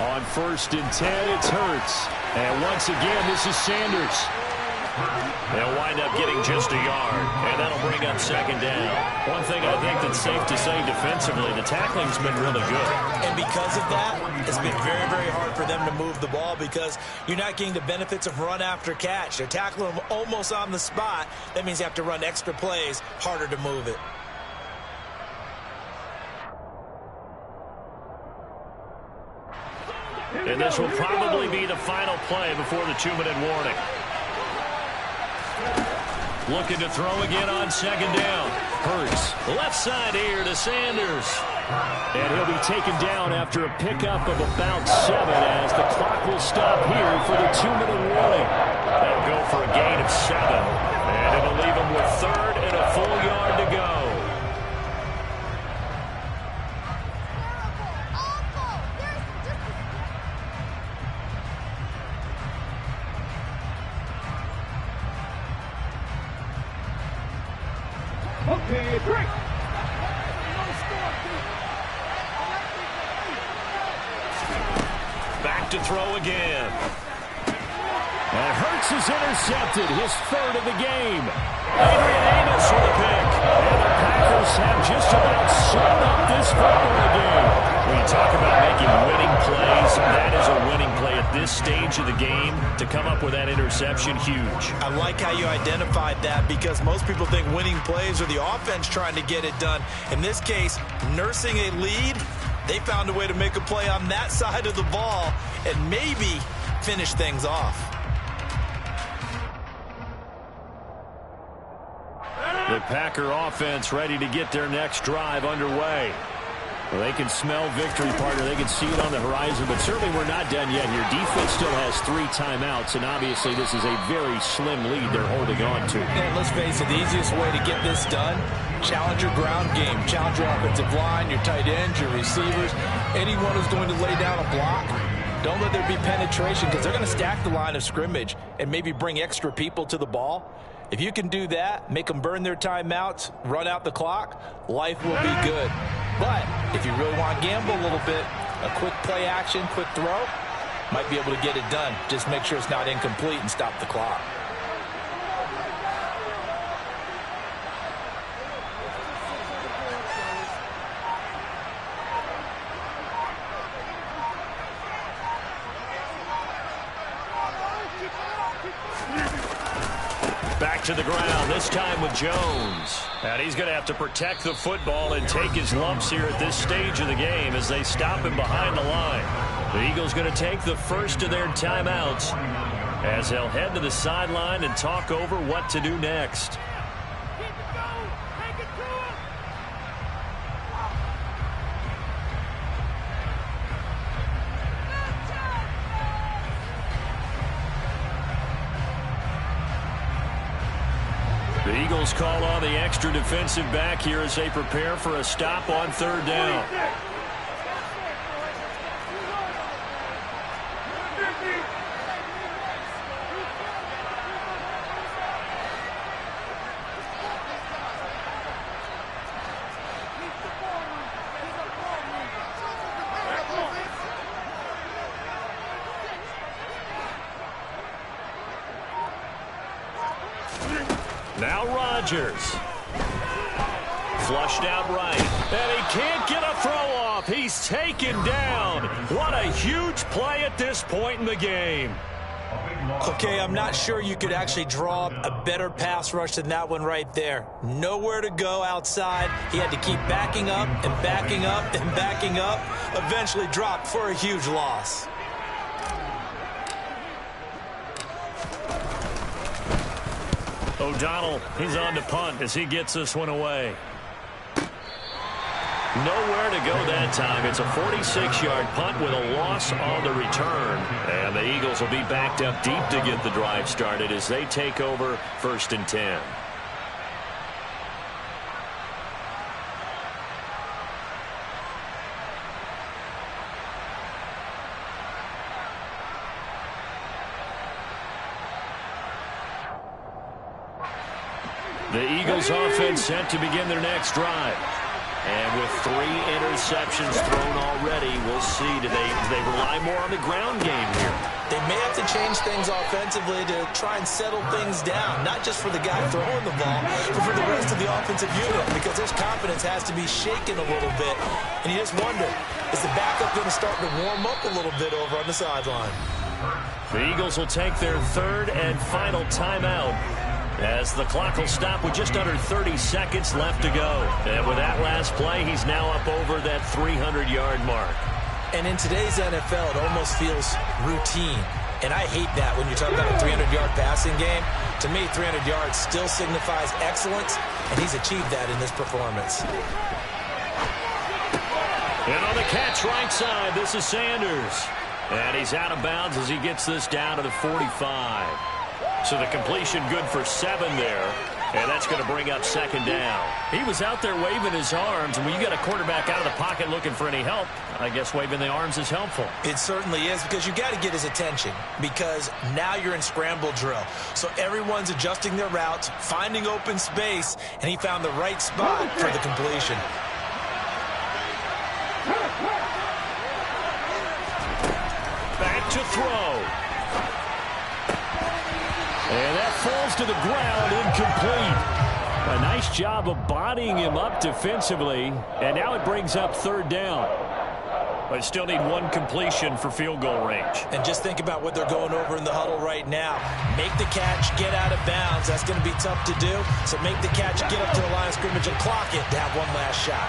On 1st and 10, it's Hurts. And once again, this is Sanders. They'll wind up getting just a yard, and that'll bring up 2nd down. One thing I think that's safe to say defensively, the tackling's been really good. And because of that, it's been very, very hard for them to move the ball because you're not getting the benefits of run after catch. They're tackling them almost on the spot. That means you have to run extra plays, harder to move it. And this will probably be the final play before the 2-minute warning. Looking to throw again on 2nd down. Hurts. Left side here to Sanders. And he'll be taken down after a pickup of about 7 as the clock will stop here for the 2-minute warning. That'll go for a gain of 7. And it'll leave him with 3rd and a full yard to go. Okay, break. Back to throw again. And Hurts is intercepted, his 3rd of the game. Adrian Amos with a pick. And the Packers have just about sewn up this football game. When you talk about making winning plays, that is a winning play at this stage of the game. To come up with that interception, huge. I like how you identified that because most people think winning plays are the offense trying to get it done. In this case, nursing a lead, they found a way to make a play on that side of the ball and maybe finish things off. The Packer offense ready to get their next drive underway. Well, they can smell victory, partner. They can see it on the horizon, but certainly we're not done yet here. Defense still has 3 timeouts, and obviously this is a very slim lead they're holding on to. And let's face it, the easiest way to get this done, challenge your ground game. Challenge your offensive line, your tight ends, your receivers, anyone who's going to lay down a block. Don't let there be penetration because they're going to stack the line of scrimmage and maybe bring extra people to the ball. If you can do that, make them burn their timeouts, run out the clock, life will be good. But if you really want to gamble a little bit, a quick play action, quick throw, might be able to get it done. Just make sure it's not incomplete and stop the clock. Back to the ground, this time with Jones. And he's going to have to protect the football and take his lumps here at this stage of the game as they stop him behind the line. The Eagles going to take the first of their timeouts as they'll head to the sideline and talk over what to do next. The Eagles call on the extra defensive back here as they prepare for a stop on third down. Now Rodgers. Flushed out right. And he can't get a throw off. He's taken down. What a huge play at this point in the game. Okay, I'm not sure you could actually draw up a better pass rush than that one right there. Nowhere to go outside. He had to keep backing up and backing up and backing up. Eventually dropped for a huge loss. O'Donnell, he's on to punt as he gets this one away. Nowhere to go that time. It's a 46-yard punt with a loss on the return. And the Eagles will be backed up deep to get the drive started as they take over 1st and 10. The Eagles offense set to begin their next drive. And with 3 interceptions thrown already, we'll see. Do they rely more on the ground game here? They may have to change things offensively to try and settle things down, not just for the guy throwing the ball, but for the rest of the offensive unit, because his confidence has to be shaken a little bit. And you just wonder, is the backup going to start to warm up a little bit over on the sideline? The Eagles will take their 3rd and final timeout as the clock will stop with just under 30 seconds left to go. And with that last play, he's now up over that 300-yard mark. And in today's NFL, it almost feels routine. And I hate that when you talk about a 300-yard passing game. To me, 300 yards still signifies excellence, and he's achieved that in this performance. And on the catch right side, this is Sanders. And he's out of bounds as he gets this down to the 45. So the completion good for 7 there. And that's going to bring up 2nd down. He was out there waving his arms, and when you got a quarterback out of the pocket looking for any help, I guess waving the arms is helpful. It certainly is, because you got to get his attention, because now you're in scramble drill. So everyone's adjusting their routes, finding open space, and he found the right spot for the completion. Back to throw. And that falls to the ground, incomplete. A nice job of bodying him up defensively, and now it brings up 3rd down. But still need 1 completion for field goal range. And just think about what they're going over in the huddle right now. Make the catch, get out of bounds. That's going to be tough to do. So make the catch, get up to the line of scrimmage, and clock it to have one last shot.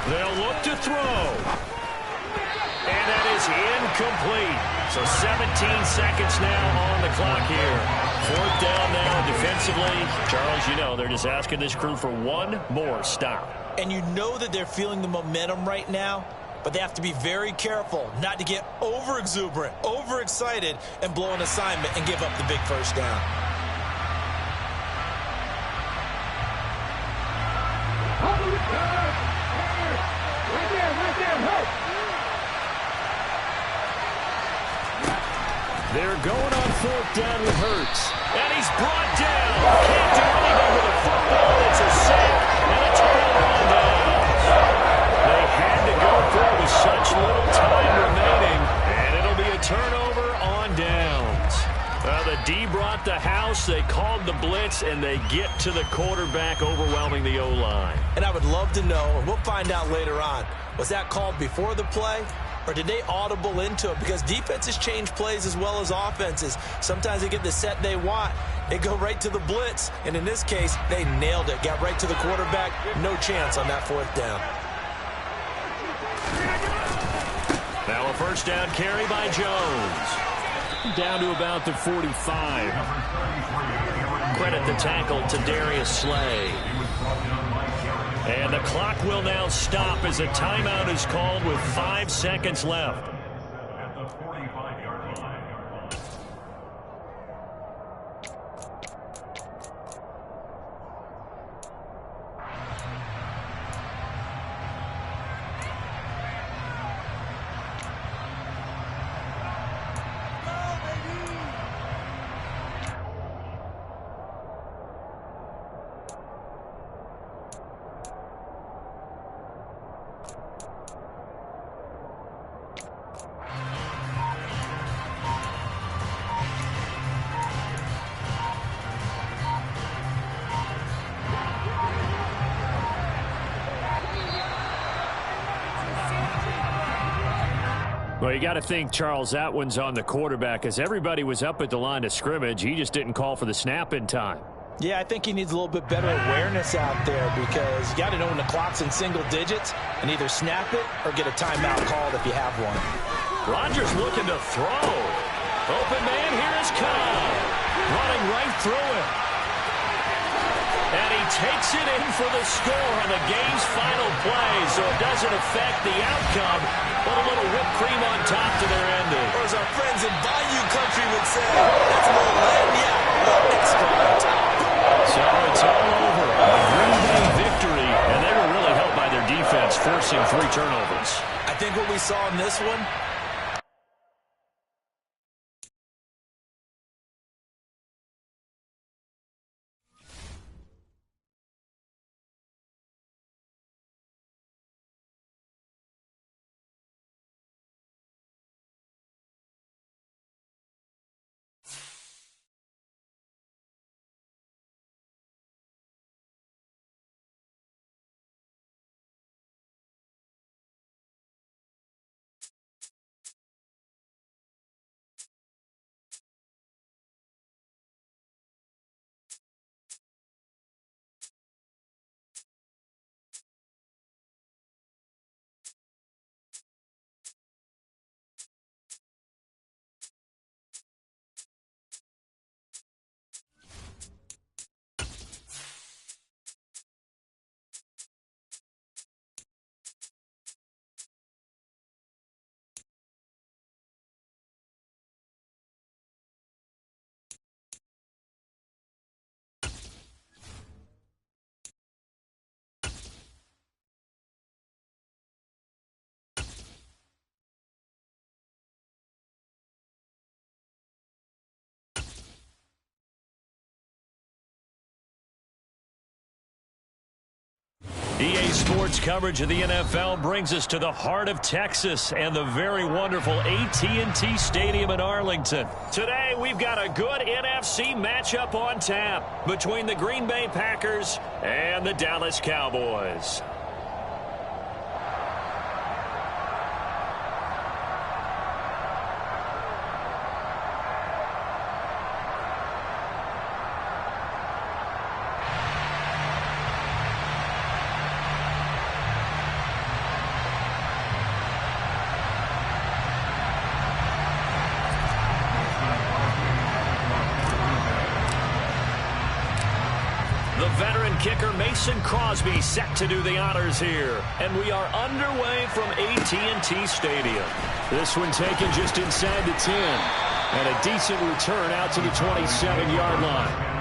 They'll look to throw. And that is incomplete. So 17 seconds now on the clock here. 4th down now defensively. Charles, you know, they're just asking this crew for 1 more stop. And you know that they're feeling the momentum right now, but they have to be very careful not to get over-exuberant, over-excited, and blow an assignment and give up the big 1st down. They're going on 4th down with Hurts. And he's brought down. Can't do anything with D brought the house, they called the blitz, and they get to the quarterback, overwhelming the O-line. And I would love to know, and we'll find out later on, was that called before the play, or did they audible into it? Because defenses change plays as well as offenses. Sometimes they get the set they want. They go right to the blitz, and in this case, they nailed it. Got right to the quarterback. No chance on that fourth down. Now a first down carry by Jones. Down to about the 45. Credit the tackle to Darius Slay. And the clock will now stop as a timeout is called with 5 seconds left. At the 45-yard line. Well, you got to think, Charles, that one's on the quarterback as everybody was up at the line of scrimmage. He just didn't call for the snap in time. Yeah, I think he needs a little bit better awareness out there because you got to know when the clock's in single digits and either snap it or get a timeout called if you have one. Rodgers looking to throw. Open man, here is Cobb. Running right through it. And he takes it in for the score on the game's final play, so it doesn't affect the outcome, but a little whipped cream on top to their ending. Or as our friends in Bayou Country would say, that's more lagniappe, a little extra on top. So it's all over. A Green Bay victory, and they were really helped by their defense, forcing 3 turnovers. I think what we saw in this one, EA Sports coverage of the NFL brings us to the heart of Texas and the very wonderful AT&T Stadium in Arlington. Today, we've got a good NFC matchup on tap between the Green Bay Packers and the Dallas Cowboys. Kicker Mason Crosby set to do the honors here. And we are underway from AT&T Stadium. This one taken just inside the 10. And a decent return out to the 27-yard line.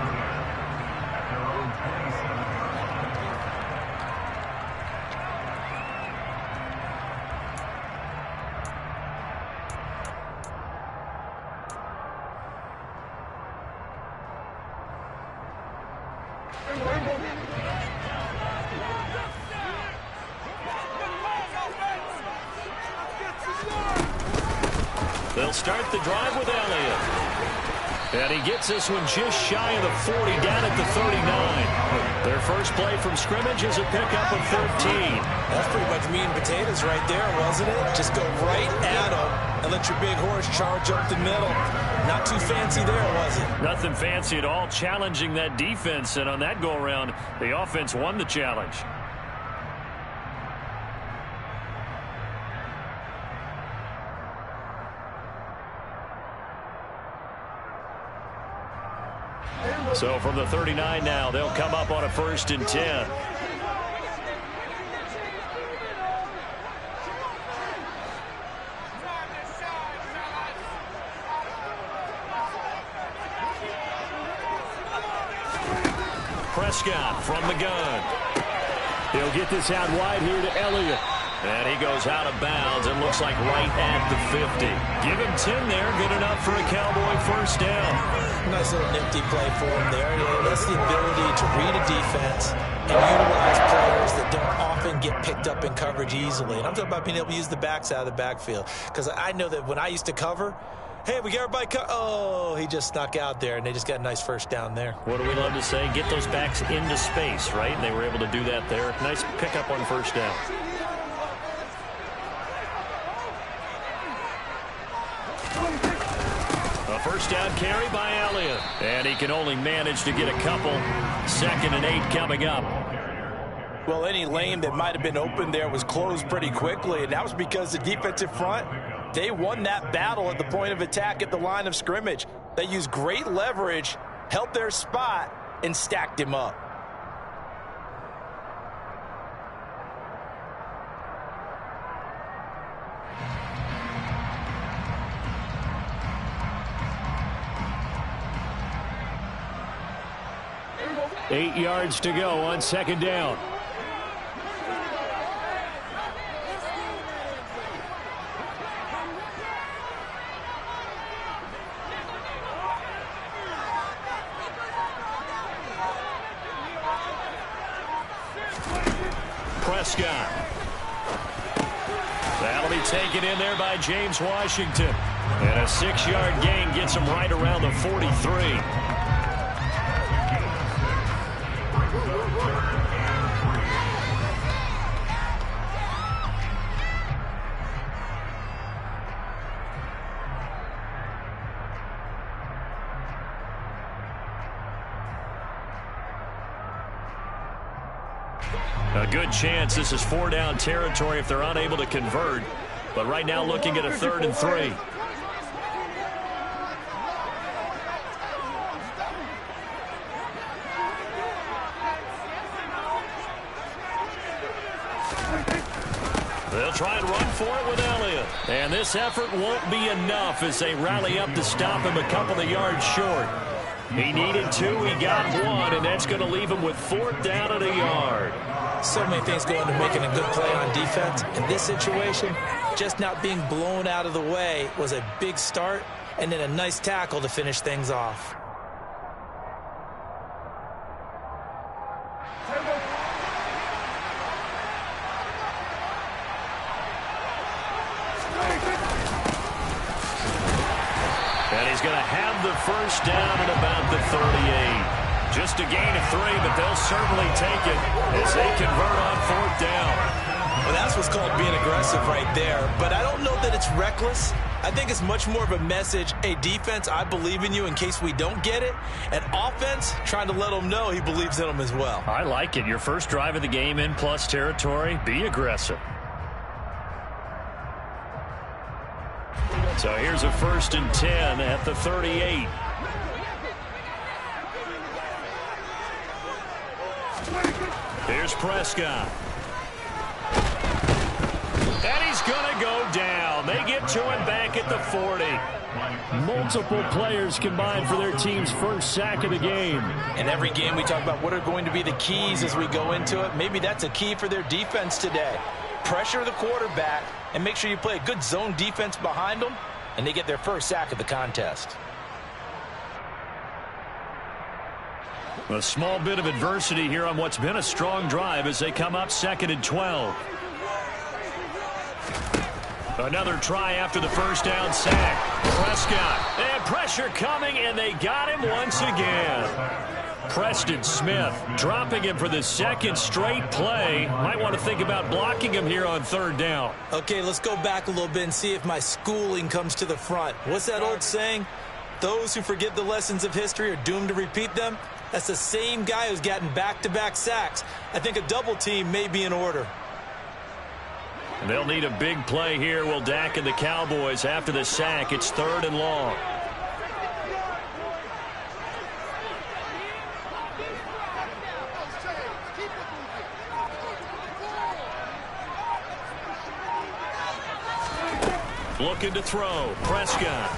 They'll start the drive with Elliott. And he gets this one just shy of the 40, down at the 39. Their first play from scrimmage is a pickup of 13. That's pretty much meat and potatoes right there, wasn't it? Just go right at them and let your big horse charge up the middle. Not too fancy there, was it? Nothing fancy at all, challenging that defense. And on that go-around, the offense won the challenge. So from the 39 now, they'll come up on a 1st and 10. Prescott from the gun. He'll get this out wide here to Elliott. And he goes out of bounds and looks like right at the 50. Give him 10 there. Good enough for a Cowboy first down. Nice little nifty play for him there. That's the ability to read a defense and utilize players that don't often get picked up in coverage easily. And I'm talking about being able to use the backs out of the backfield. Because I know that when I used to cover, hey, we got everybody oh, he just snuck out there, and they just got a nice first down there. What do we love to say? Get those backs into space, right? And they were able to do that there. Nice pickup on first down. A first down carry by Elliott. And he can only manage to get a couple. 2nd and 8 coming up. Well, any lane that might have been open there was closed pretty quickly, and that was because the defensive front, they won that battle at the point of attack at the line of scrimmage. They used great leverage, held their spot, and stacked him up. Eight yards to go on 2nd down. Prescott. That'll be taken in there by James Washington. And a 6-yard gain gets him right around the 43. A good chance this is 4-down territory if they're unable to convert. But right now looking at a 3rd and 3. They'll try and run for it with Elliott. And this effort won't be enough as they rally up to stop him a couple of yards short. He needed 2, he got 1, and that's going to leave him with 4th down and a yard. So many things go into making a good play on defense. In this situation, just not being blown out of the way was a big start, and then a nice tackle to finish things off. And he's going to have the first down at about the 38. Just a gain of 3, but they'll certainly take it as they convert on 4th down. Well, that's what's called being aggressive right there. But I don't know that it's reckless. I think it's much more of a message, hey, defense, I believe in you in case we don't get it. And offense, trying to let them know he believes in them as well. I like it. Your first drive of the game in plus territory, be aggressive. So here's a 1st and 10 at the 38. Here's Prescott. And he's going to go down. They get to him back at the 40. Multiple players combined for their team's first sack of the game. In every game we talk about what are going to be the keys as we go into it. Maybe that's a key for their defense today. Pressure the quarterback and make sure you play a good zone defense behind them, and they get their first sack of the contest. A small bit of adversity here on what's been a strong drive as they come up 2nd and 12. Another try after the first down sack. Prescott. And pressure coming, and they got him once again. Preston Smith dropping him for the second straight play. Might want to think about blocking him here on third down. Okay, let's go back a little bit and see if my schooling comes to the front. What's that old saying? Those who forget the lessons of history are doomed to repeat them. That's the same guy who's gotten back-to-back sacks. I think a double team may be in order. They'll need a big play here, will Dak and the Cowboys. After the sack, it's 3rd and long. Looking to throw. Prescott.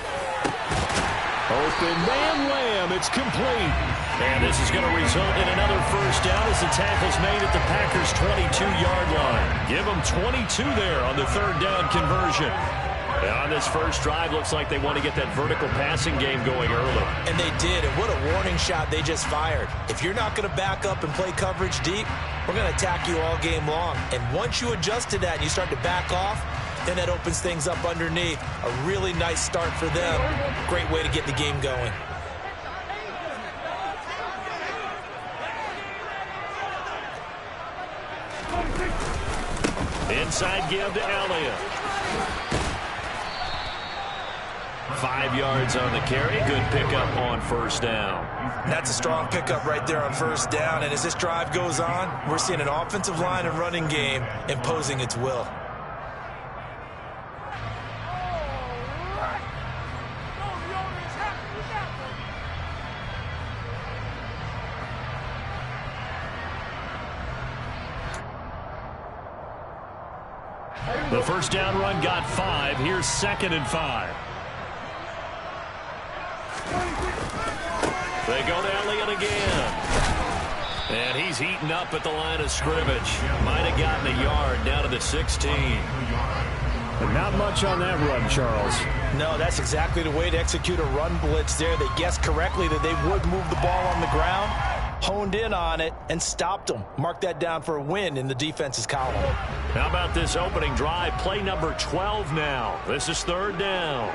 Open man, Lamb. It's complete. And this is going to result in another first down as the tackle's made at the Packers' 22-yard line. Give them 22 there on the third down conversion. And on this first drive, looks like they want to get that vertical passing game going early. And they did, and what a warning shot they just fired. If you're not going to back up and play coverage deep, we're going to attack you all game long. And once you adjust to that and you start to back off, then that opens things up underneath. A really nice start for them. Great way to get the game going. Inside give to Elliott. 5 yards on the carry. Good pickup on first down. That's a strong pickup right there on first down. And as this drive goes on, we're seeing an offensive line and running game imposing its will. The first down run got 5. Here's 2nd and 5. They go to Elliott again. And he's heating up at the line of scrimmage. Might have gotten a yard down to the 16. But not much on that run, Charles. No, that's exactly the way to execute a run blitz there. They guessed correctly that they would move the ball on the ground, honed in on it, and stopped them. Mark that down for a win in the defense's column. How about this opening drive? Play number 12 now. This is 3rd down.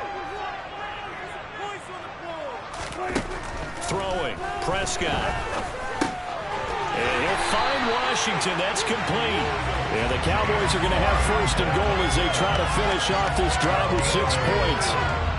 Throwing. Prescott. And he'll find Washington. That's complete. And the Cowboys are going to have 1st and goal as they try to finish off this drive with 6 points.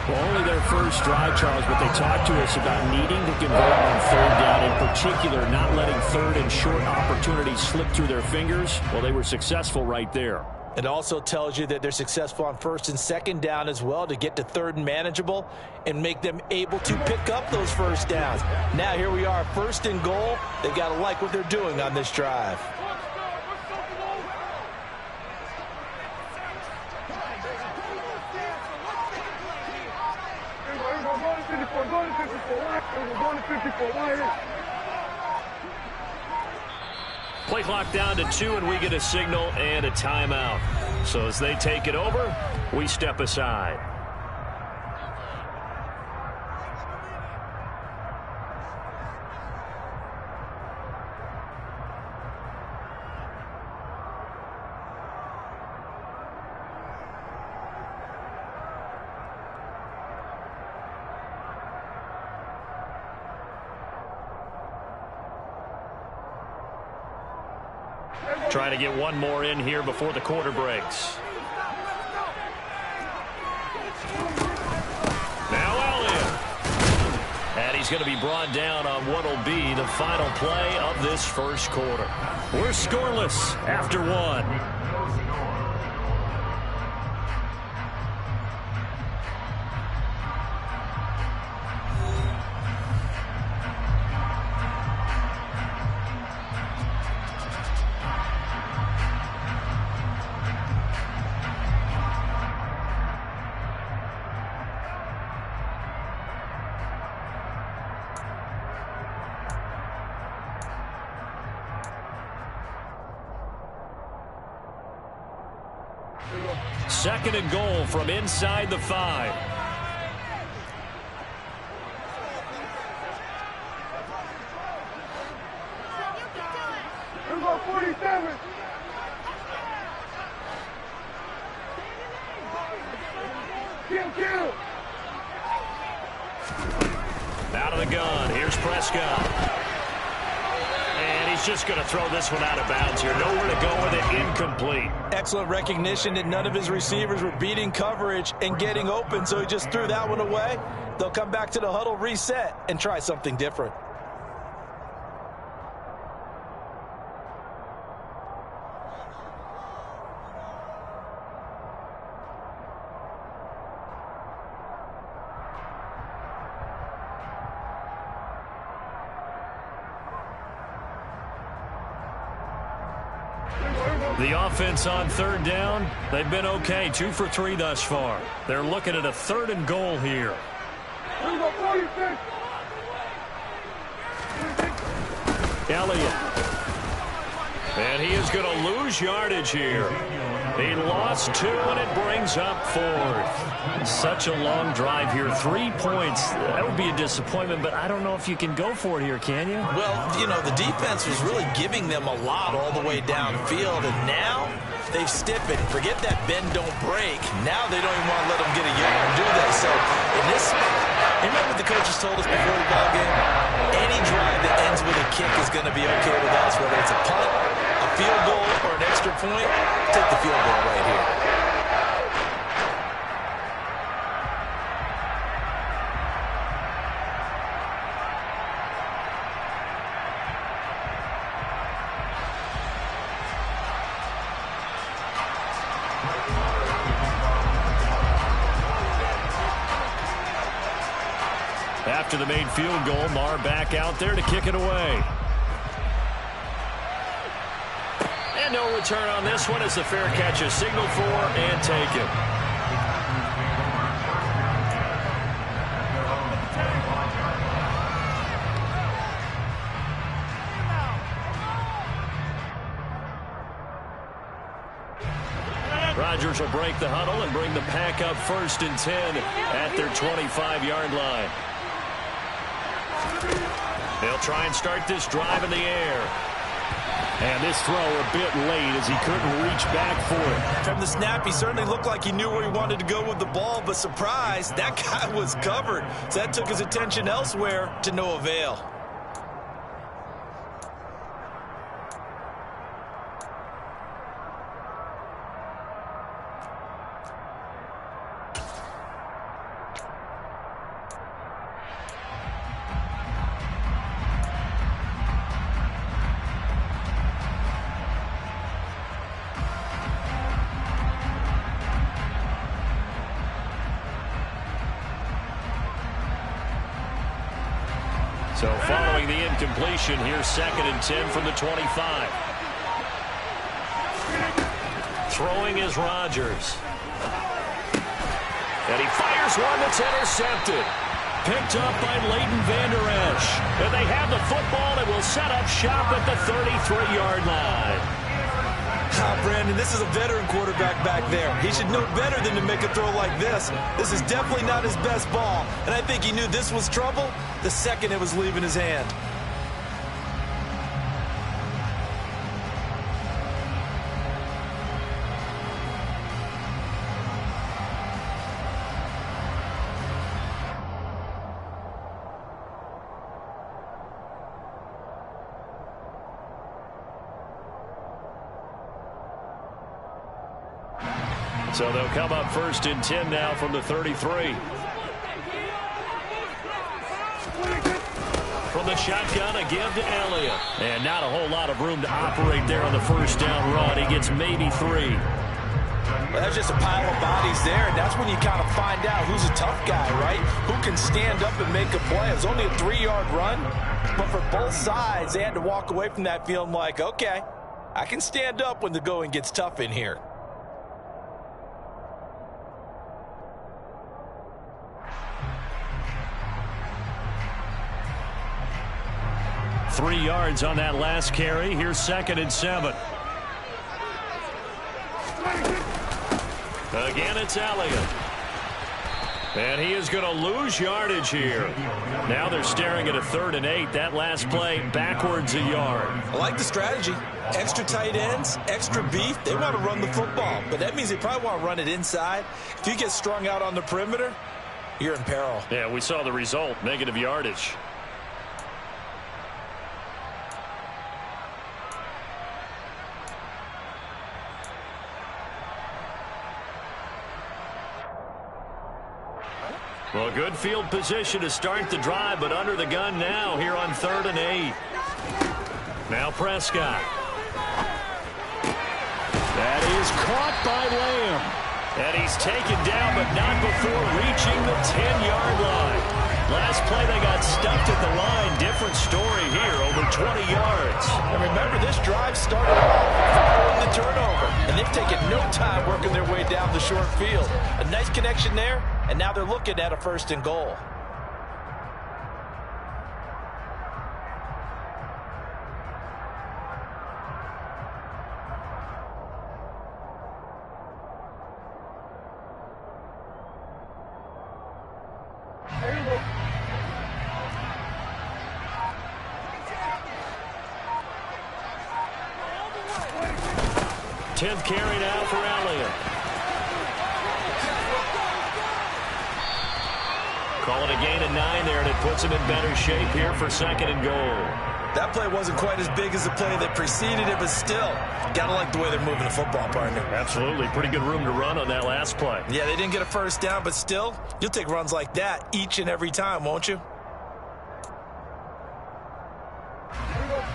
Well, only their first drive, Charles, but they talked to us about needing to convert on 3rd down, in particular, not letting 3rd and short opportunities slip through their fingers. Well, they were successful right there. It also tells you that they're successful on 1st and 2nd down as well to get to 3rd and manageable and make them able to pick up those first downs. Now here we are, 1st and goal. They've got to like what they're doing on this drive. Play clock down to 2, and we get a signal and a timeout. So as they take it over, we step aside. Trying to get one more in here before the quarter breaks. Now Elliott. And he's going to be brought down on what will be the final play of this first quarter. We're scoreless after 1. Second and goal from inside the 5. Number 47. Out of the gun. Here's Prescott. And he's just going to throw this one out of bounds here. Nowhere to go with it. Incomplete. Excellent recognition that none of his receivers were beating coverage and getting open, so he just threw that one away. They'll come back to the huddle, reset, and try something different. The offense on third down, they've been okay. 2 for 3 thus far. They're looking at a 3rd and goal here. Elliott. And he is going to lose yardage here. He lost 2, and it brings up 4th. Such a long drive here. 3 points. That would be a disappointment, but I don't know if you can go for it here, can you? Well, you know, the defense was really giving them a lot all the way downfield, and now they've stiffened. Forget that bend, don't break. Now they don't even want to let them get a yard, do they? So in this spot, remember what the coaches told us before the ball game? Any drive that ends with a kick is going to be okay with us, whether it's a punt, a field goal, or an extra point. Take the field goal right here. After the made field goal, Marr back out there to kick it away. And no return on this one as the fair catch is signaled for and taken. Rodgers will break the huddle and bring the pack up 1st and 10 at their 25-yard line. They'll try and start this drive in the air. And this throw a bit late as he couldn't reach back for it. From the snap, he certainly looked like he knew where he wanted to go with the ball, but surprise, that guy was covered. So that took his attention elsewhere to no avail. So following the incompletion, here's 2nd and 10 from the 25. Throwing is Rodgers. And he fires one that's intercepted. Picked up by Leighton Vander Esch. And they have the football and will set up shop at the 33-yard line. Brandon, this is a veteran quarterback back there. He should know better than to make a throw like this. This is definitely not his best ball, and I think he knew this was trouble the second it was leaving his hand. So they'll come up 1st and 10 now from the 33. From the shotgun, a give to Elliott. And not a whole lot of room to operate there on the 1st down run. He gets maybe 3. Well, that's just a pile of bodies there, and that's when you kind of find out who's a tough guy, right? Who can stand up and make a play. It was only a 3-yard run, but for both sides, they had to walk away from that feeling like, okay, I can stand up when the going gets tough in here. Three yards on that last carry. Here's 2nd and 7. Again, it's Elliott. And he is going to lose yardage here. Now they're staring at a 3rd and 8. That last play backwards a yard. I like the strategy. Extra tight ends, extra beef. They want to run the football, but that means they probably want to run it inside. If you get strung out on the perimeter, you're in peril. Yeah, we saw the result, negative yardage. Well, good field position to start the drive, but under the gun now here on 3rd and 8. Now Prescott. That is caught by Lamb. And he's taken down, but not before reaching the 10-yard line. Last play, they got stuffed at the line. Different story here, over 20 yards. And remember, this drive started off following the turnover. And they've taken no time working their way down the short field. A nice connection there, and now they're looking at a 1st and goal. Tenth carry now for Elliott. Call it a gain of 9 there, and it puts him in better shape here for 2nd and goal. That play wasn't quite as big as the play that preceded it, but still, got to like the way they're moving the football, partner. Absolutely. Pretty good room to run on that last play. Yeah, they didn't get a 1st down, but still, you'll take runs like that each and every time, won't you?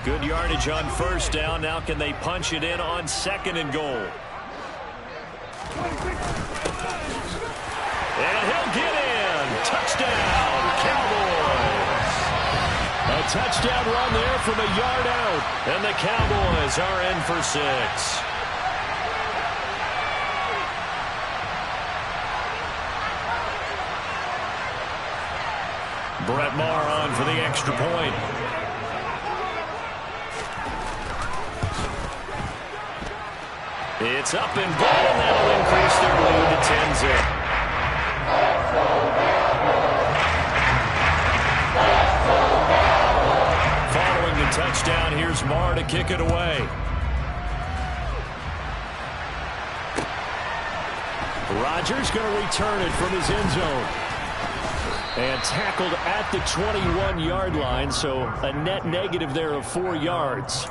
Good yardage on 1st down. Now can they punch it in on 2nd and goal? And he'll get in. Touchdown, Cowboys. A touchdown run there from a yard out. And the Cowboys are in for 6. Brett Maher on for the extra point. It's up and good, and that'll increase their lead to 10-zip. Following the touchdown, here's Maher to kick it away. Rodgers going to return it from his end zone. And tackled at the 21-yard line, so a net negative there of 4 yards.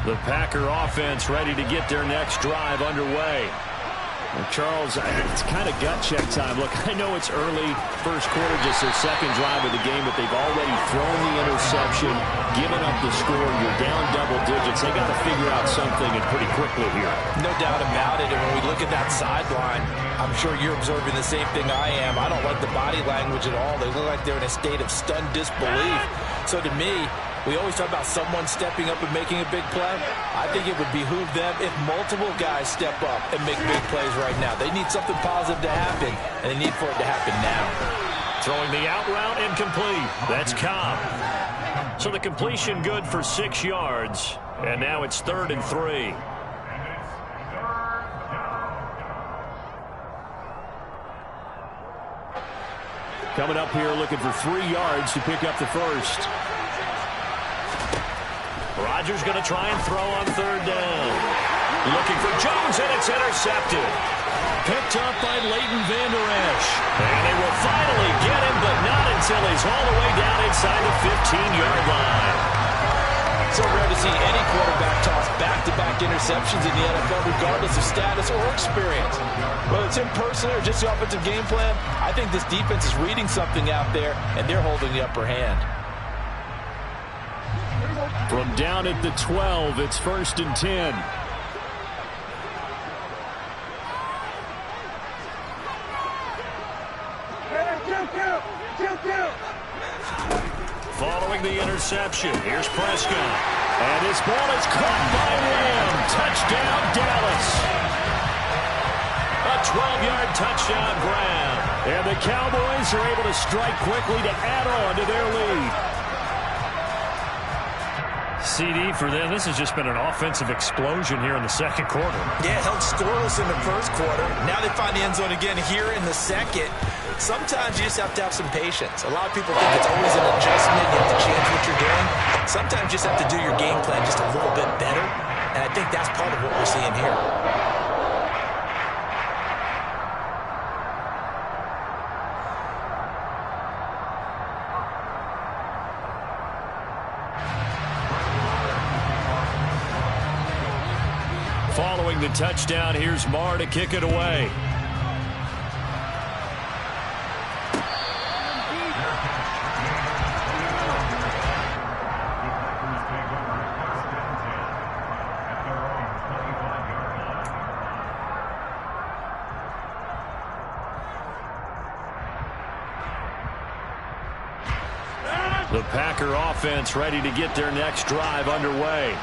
The Packer offense ready to get their next drive underway. Well, Charles, it's kind of gut check time. Look, I know it's early, first quarter, just their 2nd drive of the game, but they've already thrown the interception, given up the score. You're down double digits. They got to figure out something, and pretty quickly here. No doubt about it. And when we look at that sideline, I'm sure you're observing the same thing I am. I don't like the body language at all. They look like they're in a state of stunned disbelief. So to me, we always talk about someone stepping up and making a big play. I think it would behoove them if multiple guys step up and make big plays right now. They need something positive to happen, and they need for it to happen now. Throwing the out route incomplete. That's Cobb. So the completion good for 6 yards, and now it's 3rd and 3. Coming up here looking for 3 yards to pick up the first. Rodgers going to try and throw on 3rd down. Looking for Jones, and it's intercepted. Picked up by Leighton Vander Esch. And they will finally get him, but not until he's all the way down inside the 15-yard line. So rare to see any quarterback toss back-to-back interceptions in the NFL, regardless of status or experience. Whether it's him personally or just the offensive game plan, I think this defense is reading something out there, and they're holding the upper hand. From down at the 12, it's 1st and 10. Following the interception, here's Prescott. And his ball is caught by Lamb. Touchdown, Dallas. A 12-yard touchdown grab. And the Cowboys are able to strike quickly to add on to their lead. CD for them, this has just been an offensive explosion here in the second quarter. Yeah, held scoreless in the first quarter. Now they find the end zone again here in the second. Sometimes you just have to have some patience. A lot of people think it's always an adjustment. You have to change what you're doing. Sometimes you just have to do your game plan just a little bit better. And I think that's part of what we're seeing here. Following the touchdown, here's Marr to kick it away. The Packer offense ready to get their next drive underway.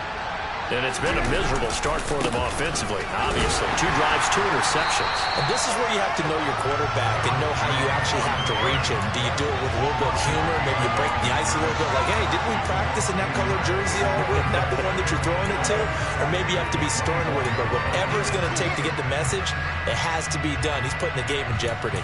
And it's been a miserable start for them offensively, obviously. 2 drives, 2 interceptions. And this is where you have to know your quarterback and know how you actually have to reach him. Do you do it with a little bit of humor? Maybe you break the ice a little bit like, hey, didn't we practice in that color jersey all week? Not the one that you're throwing it to? Or maybe you have to be stern with him. But whatever it's going to take to get the message, it has to be done. He's putting the game in jeopardy.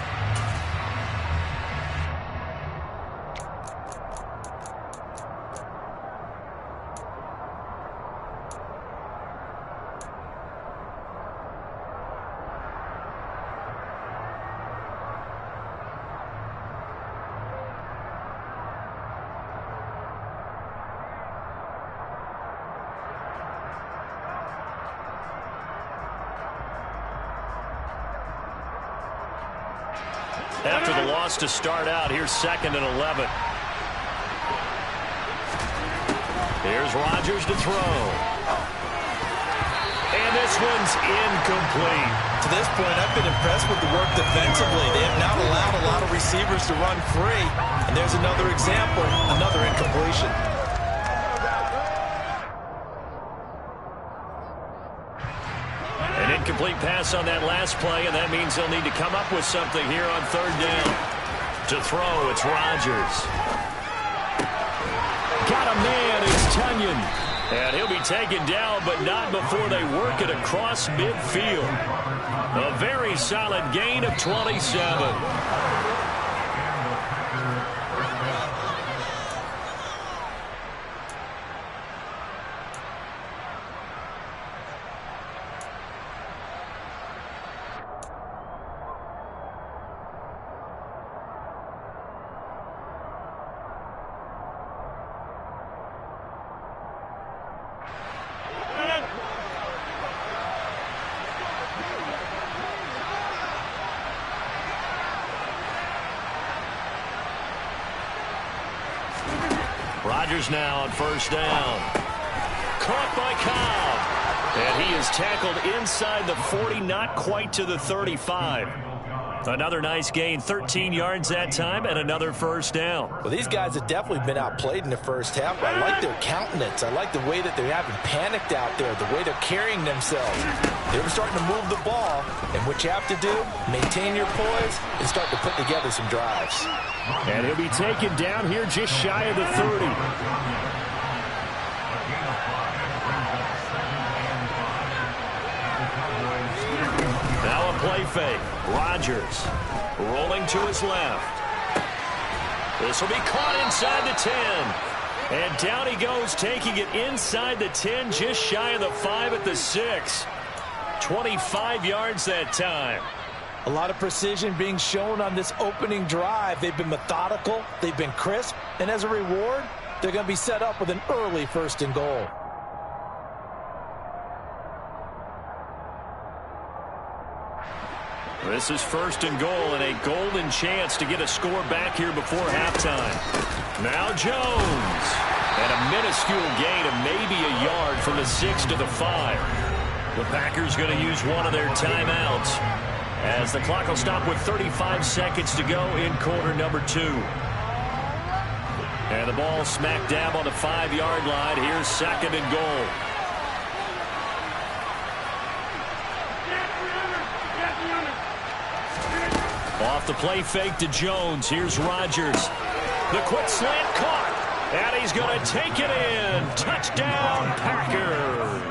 After the loss to start out, here's 2nd and 11. Here's Rodgers to throw. And this one's incomplete. To this point, I've been impressed with the work defensively. They have not allowed a lot of receivers to run free. And there's another example, another incompletion. An incomplete pass on that last play, and that means they'll need to come up with something here on 3rd down. To throw, it's Rodgers. Got a man, it's Tunyon. And he'll be taken down, but not before they work it across midfield. A very solid gain of 27. Rodgers now on 1st down. Caught by Cobb. And he is tackled inside the 40, not quite to the 35. Another nice gain, 13 yards that time, and another 1st down. Well, these guys have definitely been outplayed in the first half. I like their countenance. I like the way that they haven't panicked out there, the way they're carrying themselves. They were starting to move the ball, and what you have to do, maintain your poise and start to put together some drives. And he'll be taken down here just shy of the 30. Now a play fake. Rodgers rolling to his left. This will be caught inside the 10. And down he goes, taking it inside the 10, just shy of the 5 at the 6. 25 yards that time. A lot of precision being shown on this opening drive. They've been methodical, they've been crisp, and as a reward, they're going to be set up with an early 1st and goal. This is 1st and goal and a golden chance to get a score back here before halftime. Now Jones. And a minuscule gain of maybe a yard from the 6 to the 5. The Packers going to use one of their timeouts, as the clock will stop with 35 seconds to go in quarter number 2. And the ball smack dab on the 5-yard line. Here's 2nd and goal. Off the play fake to Jones. Here's Rodgers. The quick slant caught. And he's going to take it in. Touchdown, Packers.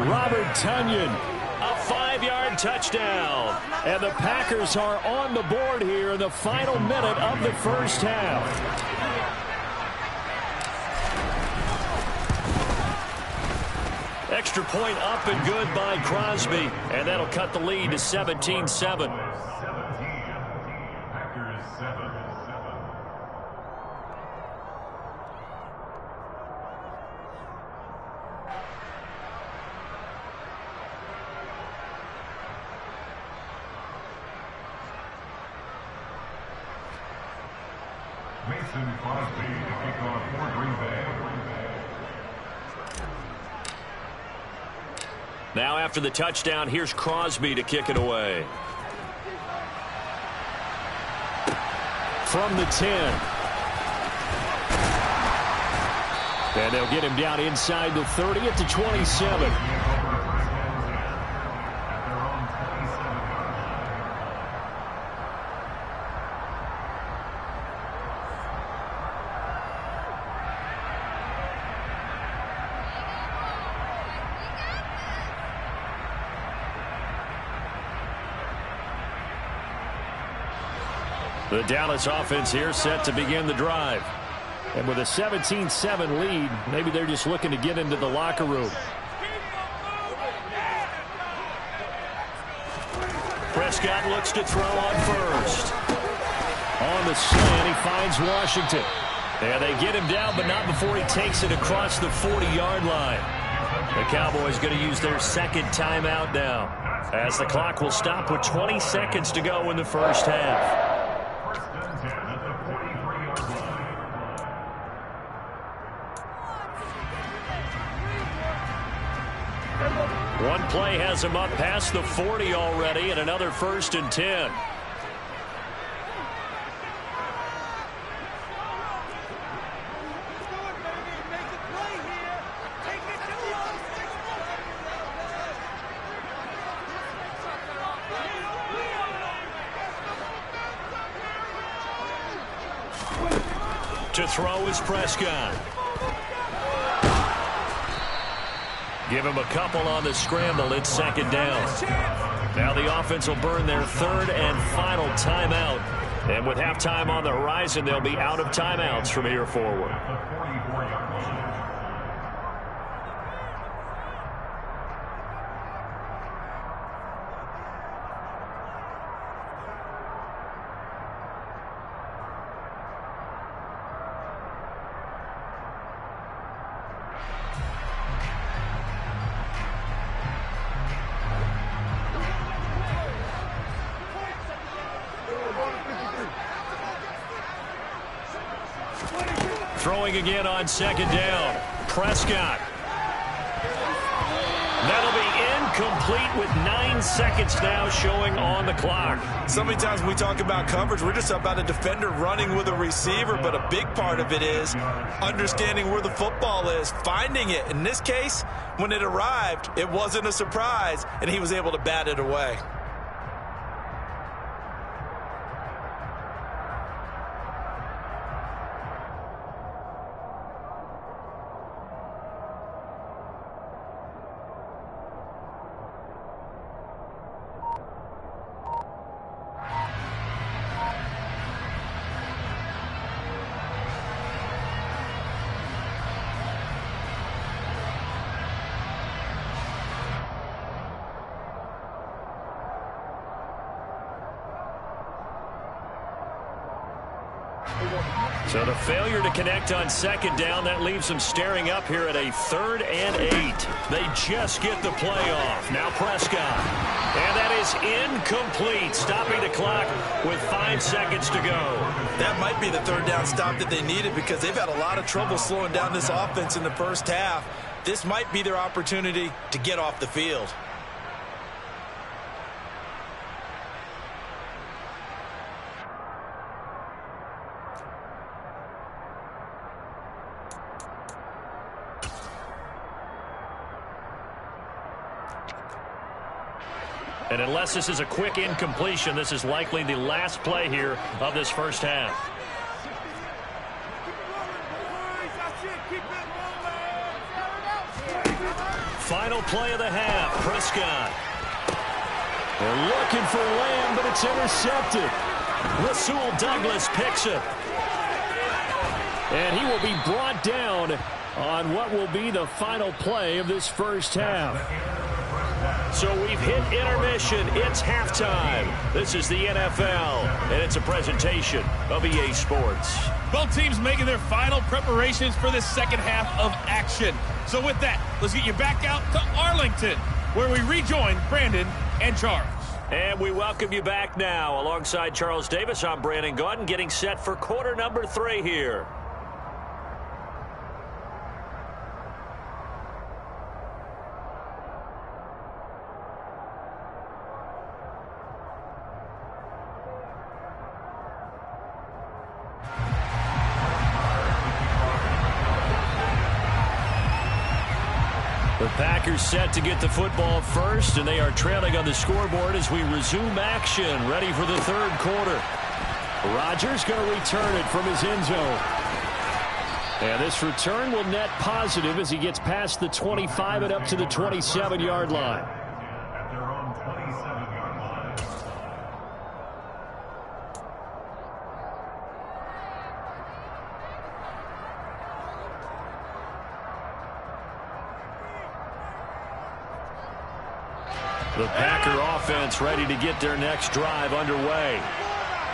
Robert Tonyan. A 5-yard touchdown. And the Packers are on the board here in the final minute of the first half. Extra point up and good by Crosby. And that'll cut the lead to 17-7. Crosby to kick off for Green Bay. Now after the touchdown, here's Crosby to kick it away. From the 10. And they'll get him down inside the 30 at the 27. The Dallas offense here set to begin the drive. And with a 17-7 lead, maybe they're just looking to get into the locker room. Prescott looks to throw on first. On the slant, he finds Washington. And they get him down, but not before he takes it across the 40-yard line. The Cowboys going to use their second timeout now, as the clock will stop with 20 seconds to go in the first half. One play has him up past the 40 already, and another 1st and 10. To throw is Prescott. Give him a couple on the scramble. It's 2nd down. Now the offense will burn their 3rd and final timeout. And with halftime on the horizon, they'll be out of timeouts from here forward. Throwing again on 2nd down. Prescott. That'll be incomplete with 9 seconds now showing on the clock. So many times when we talk about coverage, we're just about a defender running with a receiver, but a big part of it is understanding where the football is, finding it. In this case, when it arrived, it wasn't a surprise, and he was able to bat it away. So the failure to connect on 2nd down, that leaves them staring up here at a 3rd and 8. They just get the play off. Now Prescott. And that is incomplete, stopping the clock with 5 seconds to go. That might be the 3rd down stop that they needed, because they've had a lot of trouble slowing down this offense in the first half. This might be their opportunity to get off the field. And unless this is a quick incompletion, this is likely the last play here of this first half. Final play of the half. Prescott. They're looking for Lamb, but it's intercepted. Rasul Douglas picks it. And he will be brought down on what will be the final play of this first half. So we've hit intermission. It's halftime. This is the NFL, and it's a presentation of EA Sports. Both teams making their final preparations for the second half of action. So with that, let's get you back out to Arlington, where we rejoin Brandon and Charles. And we welcome you back now. Alongside Charles Davis, I'm Brandon Gaudin, getting set for quarter number 3 here. The Packers set to get the football first, and they are trailing on the scoreboard as we resume action, ready for the third quarter. Rodgers going to return it from his end zone. And this return will net positive as he gets past the 25 and up to the 27-yard line. At their own 27-yard line. The Packer offense ready to get their next drive underway.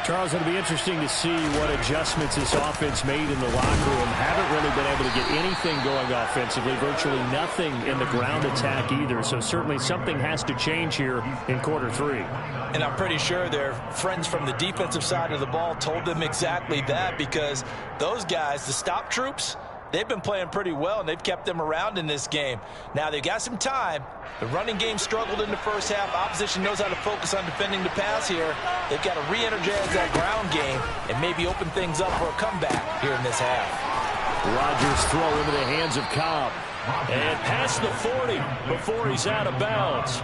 Charles, it'll be interesting to see what adjustments this offense made in the locker room. Haven't really been able to get anything going offensively, virtually nothing in the ground attack either. So certainly something has to change here in quarter 3. And I'm pretty sure their friends from the defensive side of the ball told them exactly that, because those guys, the stop troops, they've been playing pretty well, and they've kept them around in this game. Now, they've got some time. The running game struggled in the first half. Opposition knows how to focus on defending the pass here. They've got to re-energize that ground game and maybe open things up for a comeback here in this half. Rodgers throw into the hands of Cobb. And past the 40 before he's out of bounds.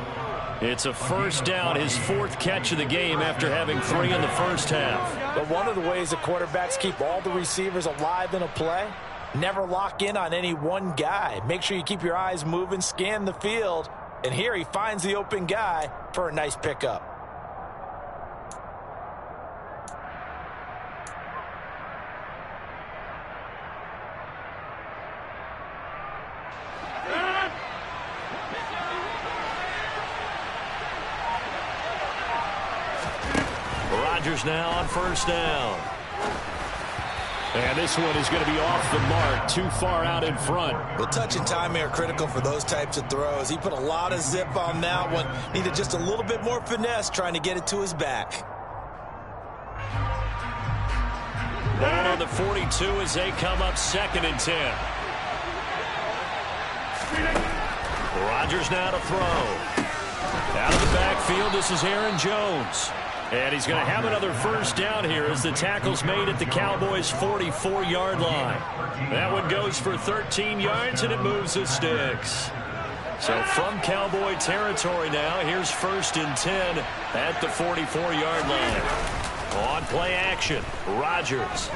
It's a first down, his 4th catch of the game after having 3 in the first half. But one of the ways the quarterbacks keep all the receivers alive in a play, never lock in on any one guy. Make sure you keep your eyes moving, scan the field. And here he finds the open guy for a nice pickup. Rodgers now on first down. And this one is going to be off the mark, too far out in front. Well, touch and timing are critical for those types of throws. He put a lot of zip on that one. Needed just a little bit more finesse trying to get it to his back. Ball on the 42 as they come up 2nd and 10. Rodgers now to throw. Out of the backfield, this is Aaron Jones. And he's going to have another first down here as the tackle's made at the Cowboys' 44-yard line. That one goes for 13 yards, and it moves the sticks. So from Cowboy territory now, here's 1st and 10 at the 44-yard line. On play action, Rodgers.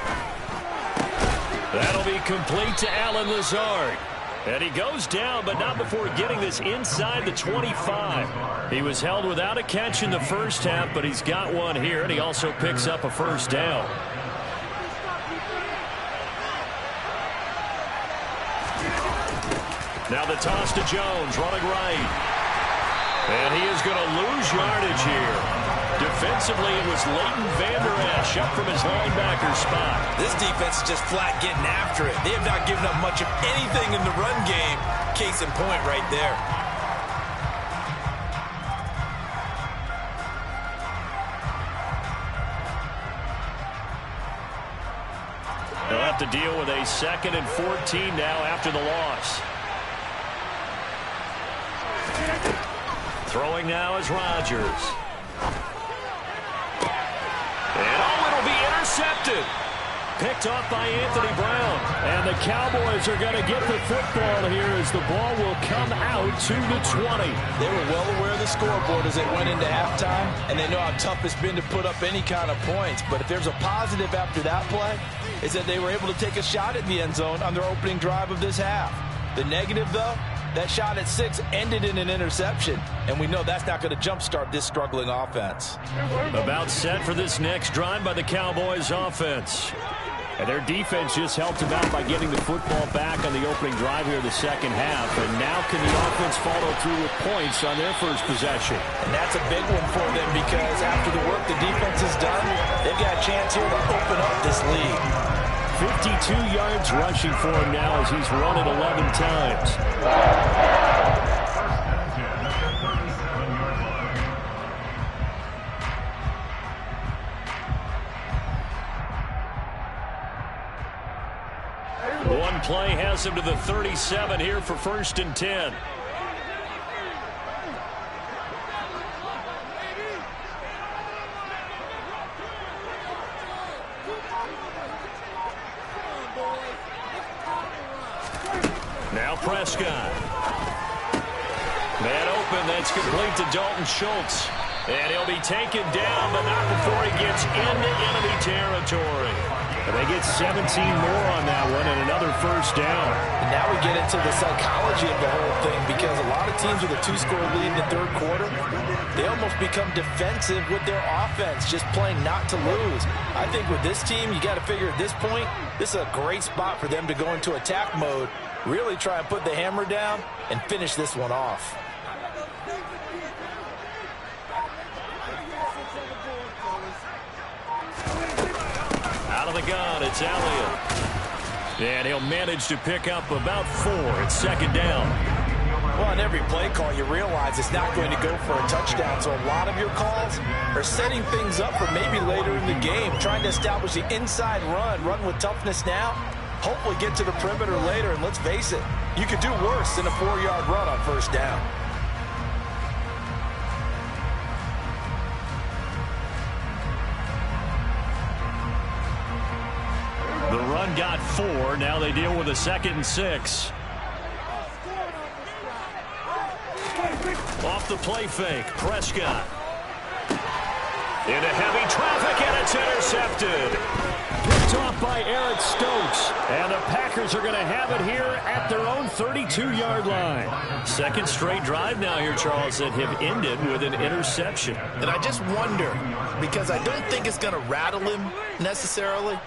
That'll be complete to Allen Lazard. And he goes down, but not before getting this inside the 25. He was held without a catch in the first half, but he's got one here, and he also picks up a first down. Now the toss to Jones, running right. And he is going to lose yardage here. Defensively, it was Leighton Vander Esch up from his linebacker spot. This defense is just flat getting after it. They have not given up much of anything in the run game. Case in point right there. They'll have to deal with a 2nd and 14 now after the loss. Throwing now is Rodgers. And it'll be intercepted. picked off by Anthony Brown. And the Cowboys are going to get the football here as the ball will come out to the 20. They were well aware of the scoreboard as they went into halftime, and they know how tough it's been to put up any kind of points. But if there's a positive after that play, is that they were able to take a shot at the end zone on their opening drive of this half. The negative, though, that shot at 6 ended in an interception, and we know that's not going to jumpstart this struggling offense. About set for this next drive by the Cowboys offense. And their defense just helped them out by getting the football back on the opening drive here in the second half. And now can the offense follow through with points on their first possession? And that's a big one for them because after the work the defense has done, they've got a chance here to open up this lead. 52 yards rushing for him now as he's run it 11 times. One play has him to the 37 here for 1st and 10. Now Prescott. Man open, that's complete to Dalton Schultz. And he'll be taken down, but not before he gets into enemy territory. And they get 17 more on that one and another first down. And now we get into the psychology of the whole thing because a lot of teams with a 2-score lead in the third quarter, they almost become defensive with their offense, just playing not to lose. I think with this team, you got to figure at this point, this is a great spot for them to go into attack mode, really try and put the hammer down and finish this one off. Out of the gun, it's Elliott. And he'll manage to pick up about 4 at 2nd down. Well, on every play call, you realize it's not going to go for a touchdown, so a lot of your calls are setting things up for maybe later in the game, trying to establish the inside run with toughness now, hopefully get to the perimeter later, and let's face it, you could do worse than a 4-yard run on 1st down. The run got 4. Now they deal with a 2nd and 6. Off the play fake, Prescott. Into heavy traffic, and it's intercepted. Picked off by Eric Stokes. And the Packers are going to have it here at their own 32-yard line. Second straight drive now here, Charles, that have ended with an interception. And I just wonder, because I don't think it's going to rattle him necessarily,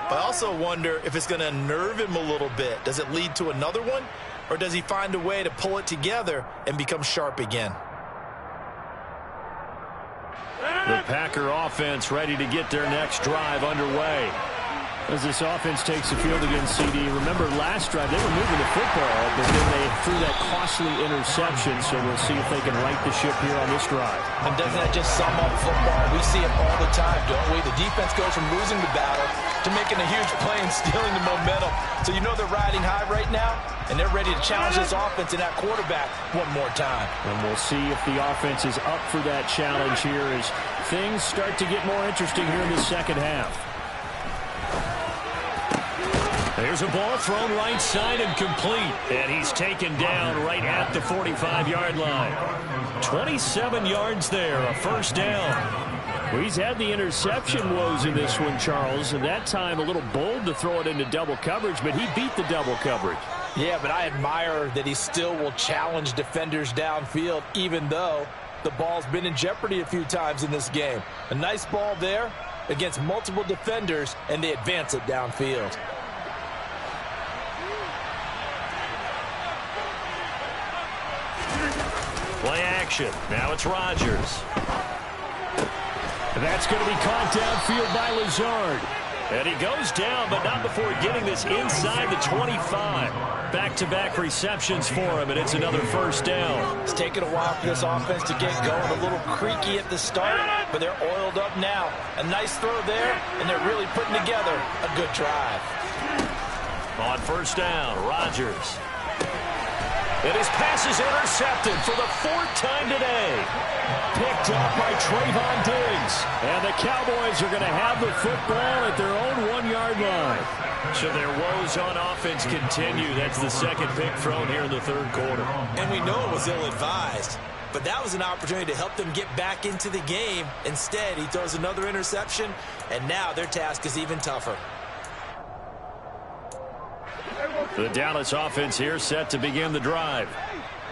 but I also wonder if it's going to unnerve him a little bit. Does it lead to another one? Or does he find a way to pull it together and become sharp again? The Packer offense ready to get their next drive underway. As this offense takes the field against CD, remember last drive they were moving the football, but then they threw that costly interception, so we'll see if they can right the ship here on this drive. And doesn't that just sum up football? We see it all the time, don't we? The defense goes from losing the battle to making a huge play and stealing the momentum. So you know they're riding high right now, and they're ready to challenge this offense and that quarterback one more time. And we'll see if the offense is up for that challenge here as things start to get more interesting here in the second half. There's a ball thrown right side and complete. And he's taken down right at the 45-yard line. 27 yards there, a first down. Well, he's had the interception woes in this one, Charles, and that time a little bold to throw it into double coverage, but he beat the double coverage. Yeah, but I admire that he still will challenge defenders downfield, even though the ball's been in jeopardy a few times in this game. A nice ball there against multiple defenders, and they advance it downfield. Play action. Now it's Rodgers. That's going to be caught downfield by Lazard. And he goes down, but not before getting this inside the 25. Back-to-back receptions for him, and it's another first down. It's taken a while for this offense to get going. A little creaky at the start, but they're oiled up now. A nice throw there, and they're really putting together a good drive. On first down, Rodgers. And his pass is intercepted for the 4th time today. Picked up by Trayvon Diggs. And the Cowboys are going to have the football at their own 1-yard line. So their woes on offense continue. That's the second pick thrown here in the 3rd quarter. And we know it was ill-advised. But that was an opportunity to help them get back into the game. Instead, he throws another interception, and now their task is even tougher. The Dallas offense here set to begin the drive.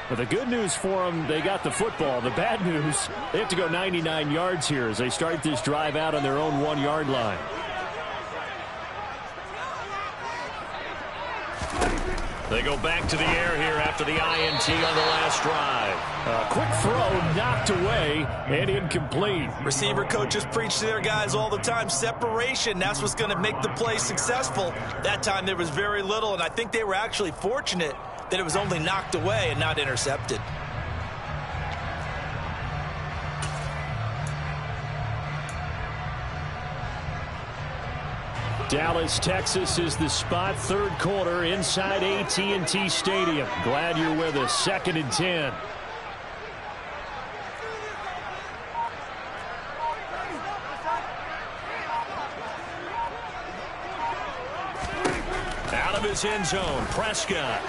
But the good news for them, they got the football. The bad news, they have to go 99 yards here as they start this drive out on their own 1-yard line. They go back to the air here after the INT on the last drive. A quick throw knocked away and incomplete. Receiver coaches preach to their guys all the time. Separation, that's what's going to make the play successful. That time there was very little, and I think they were actually fortunate that it was only knocked away and not intercepted. Dallas, Texas is the spot. 3rd quarter inside AT&T Stadium. Glad you're with us. 2nd and 10. Out of his end zone, Prescott.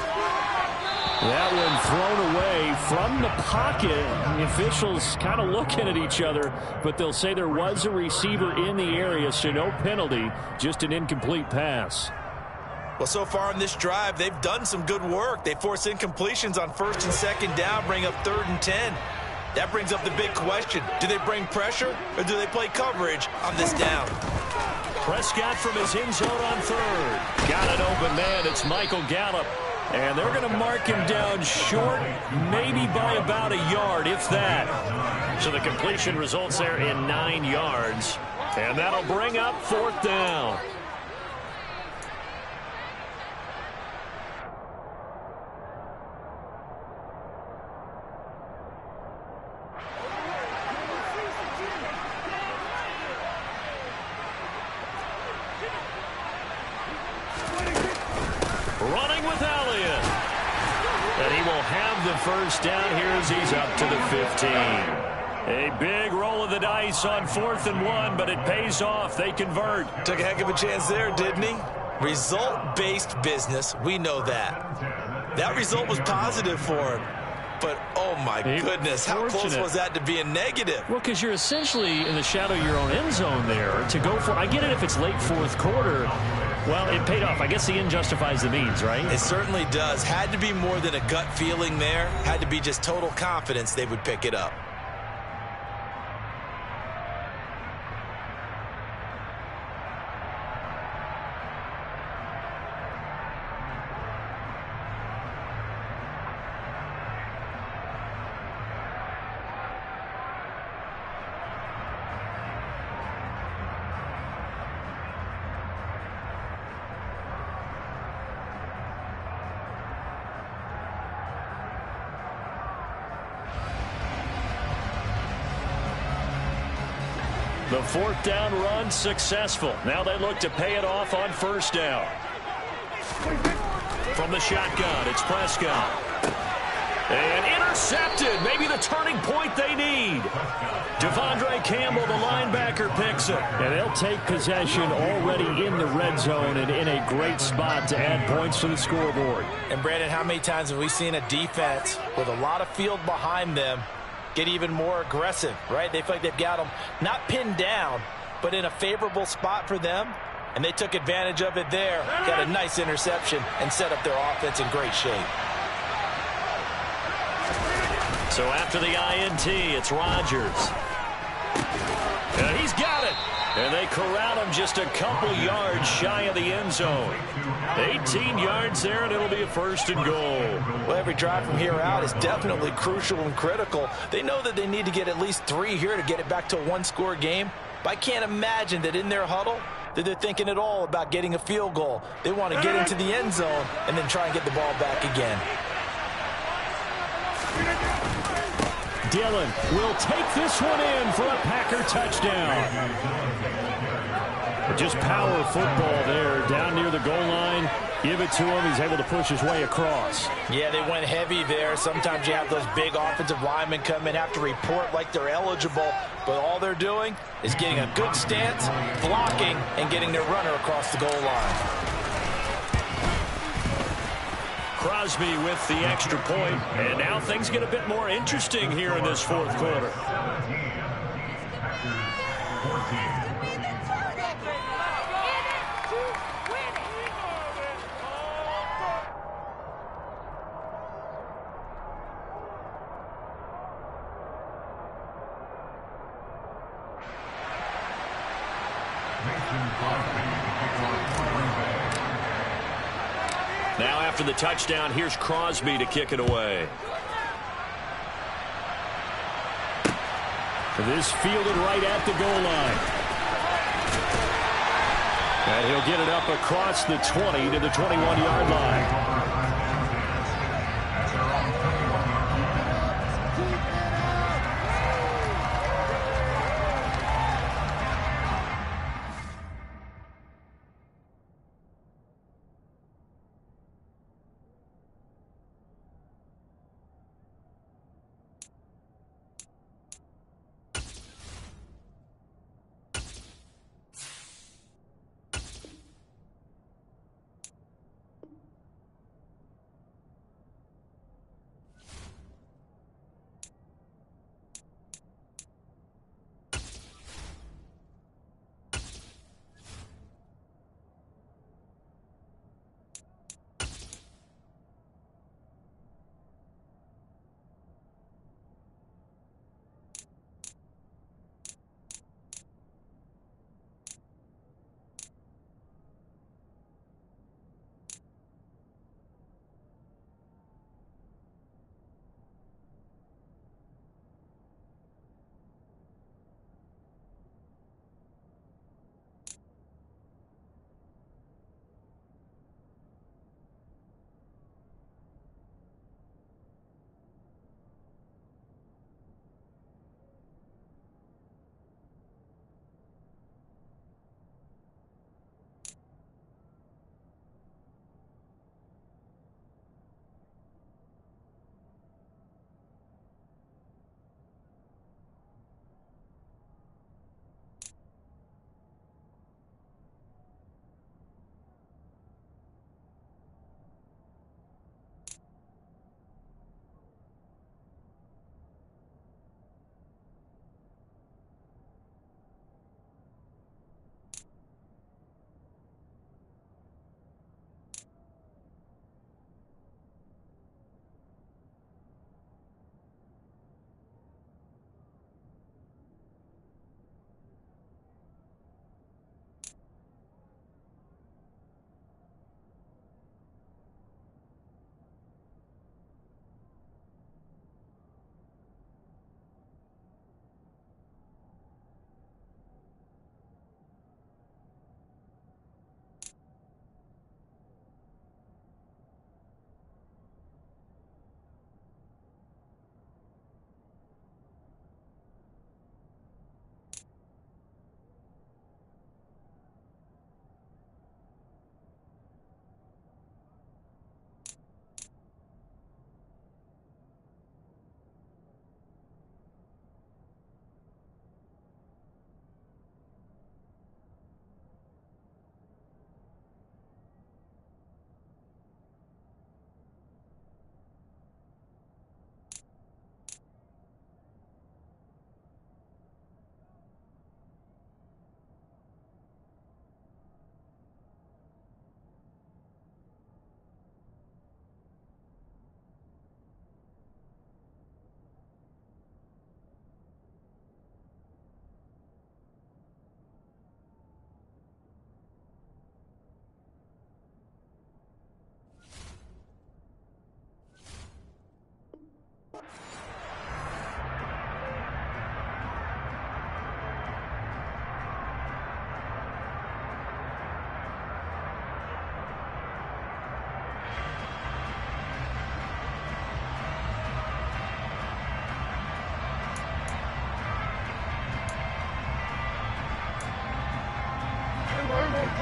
That one thrown away from the pocket. The officials kind of looking at each other, but they'll say there was a receiver in the area, so no penalty, just an incomplete pass. Well, so far in this drive, they've done some good work. They force incompletions on 1st and 2nd down, bring up 3rd and 10. That brings up the big question. Do they bring pressure, or do they play coverage on this down? Prescott from his end zone on 3rd. Got an open man. It's Michael Gallup. And they're going to mark him down short, maybe by about a yard, if that. So the completion results there in 9 yards. And that'll bring up 4th down. Running with Elliott. And he will have the 1st down here as he's up to the 15. A big roll of the dice on 4th and 1, but it pays off. They convert. Took a heck of a chance there, didn't he? Result-based business, we know that. That result was positive for him. But, oh, my goodness, how close was that to being negative? Well, because you're essentially in the shadow of your own end zone there to go for. I get it if it's late 4th quarter. Well, it paid off. I guess the end justifies the means, right? It certainly does. Had to be more than a gut feeling there. Had to be just total confidence they would pick it up. The 4th down run successful. Now they look to pay it off on 1st down. From the shotgun, it's Prescott. And intercepted. Maybe the turning point they need. Devondre Campbell, the linebacker, picks it. And they'll take possession already in the red zone and in a great spot to add points to the scoreboard. And, Brandon, how many times have we seen a defense with a lot of field behind them get even more aggressive, right? They feel like they've got them not pinned down, but in a favorable spot for them, and they took advantage of it there, got a nice interception, and set up their offense in great shape. So after the INT, it's Rodgers. And he's got it. And they corral him just a couple yards shy of the end zone. 18 yards there, and it'll be a 1st and goal. Well, every drive from here out is definitely crucial and critical. They know that they need to get at least 3 here to get it back to a 1-score game. But I can't imagine that in their huddle that they're thinking at all about getting a field goal. They want to get into the end zone and then try and get the ball back again. Dillon will take this one in for a Packer touchdown. Just power football there, down near the goal line. Give it to him. He's able to push his way across. Yeah, they went heavy there. Sometimes you have those big offensive linemen come in, have to report like they're eligible, but all they're doing is getting a good stance, blocking, and getting their runner across the goal line. Crosby with the extra point, and now things get a bit more interesting here in this fourth quarter. 14. Now after the touchdown, here's Crosby to kick it away. This fielded right at the goal line. And he'll get it up across the 20 to the 21-yard line.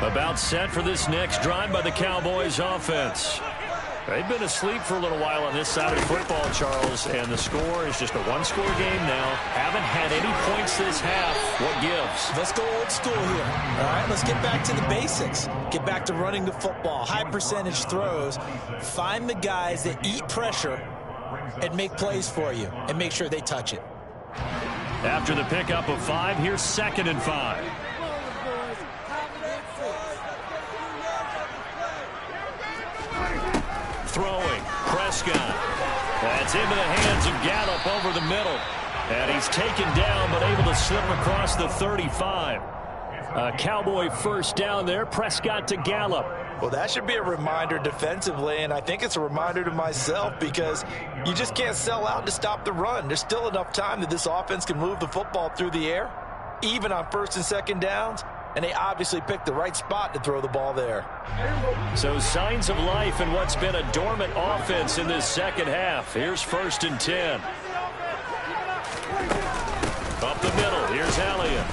About set for this next drive by the Cowboys offense. They've been asleep for a little while on this side of football, Charles, and the score is just a one-score game now. Haven't had any points this half. What gives? Let's go old school here. All right, let's get back to the basics. Get back to running the football, high percentage throws. Find the guys that eat pressure and make plays for you and make sure they touch it. After the pickup of 5, here's 2nd and 5. Throwing, Prescott. That's into the hands of Gallup over the middle. And he's taken down, but able to slip across the 35. A Cowboy first down there, Prescott to Gallup. Well, that should be a reminder defensively, and I think it's a reminder to myself because you just can't sell out to stop the run. There's still enough time that this offense can move the football through the air, even on 1st and 2nd downs, and they obviously picked the right spot to throw the ball there. So signs of life in what's been a dormant offense in this second half. Here's 1st and 10. Up the middle, here's Elliott.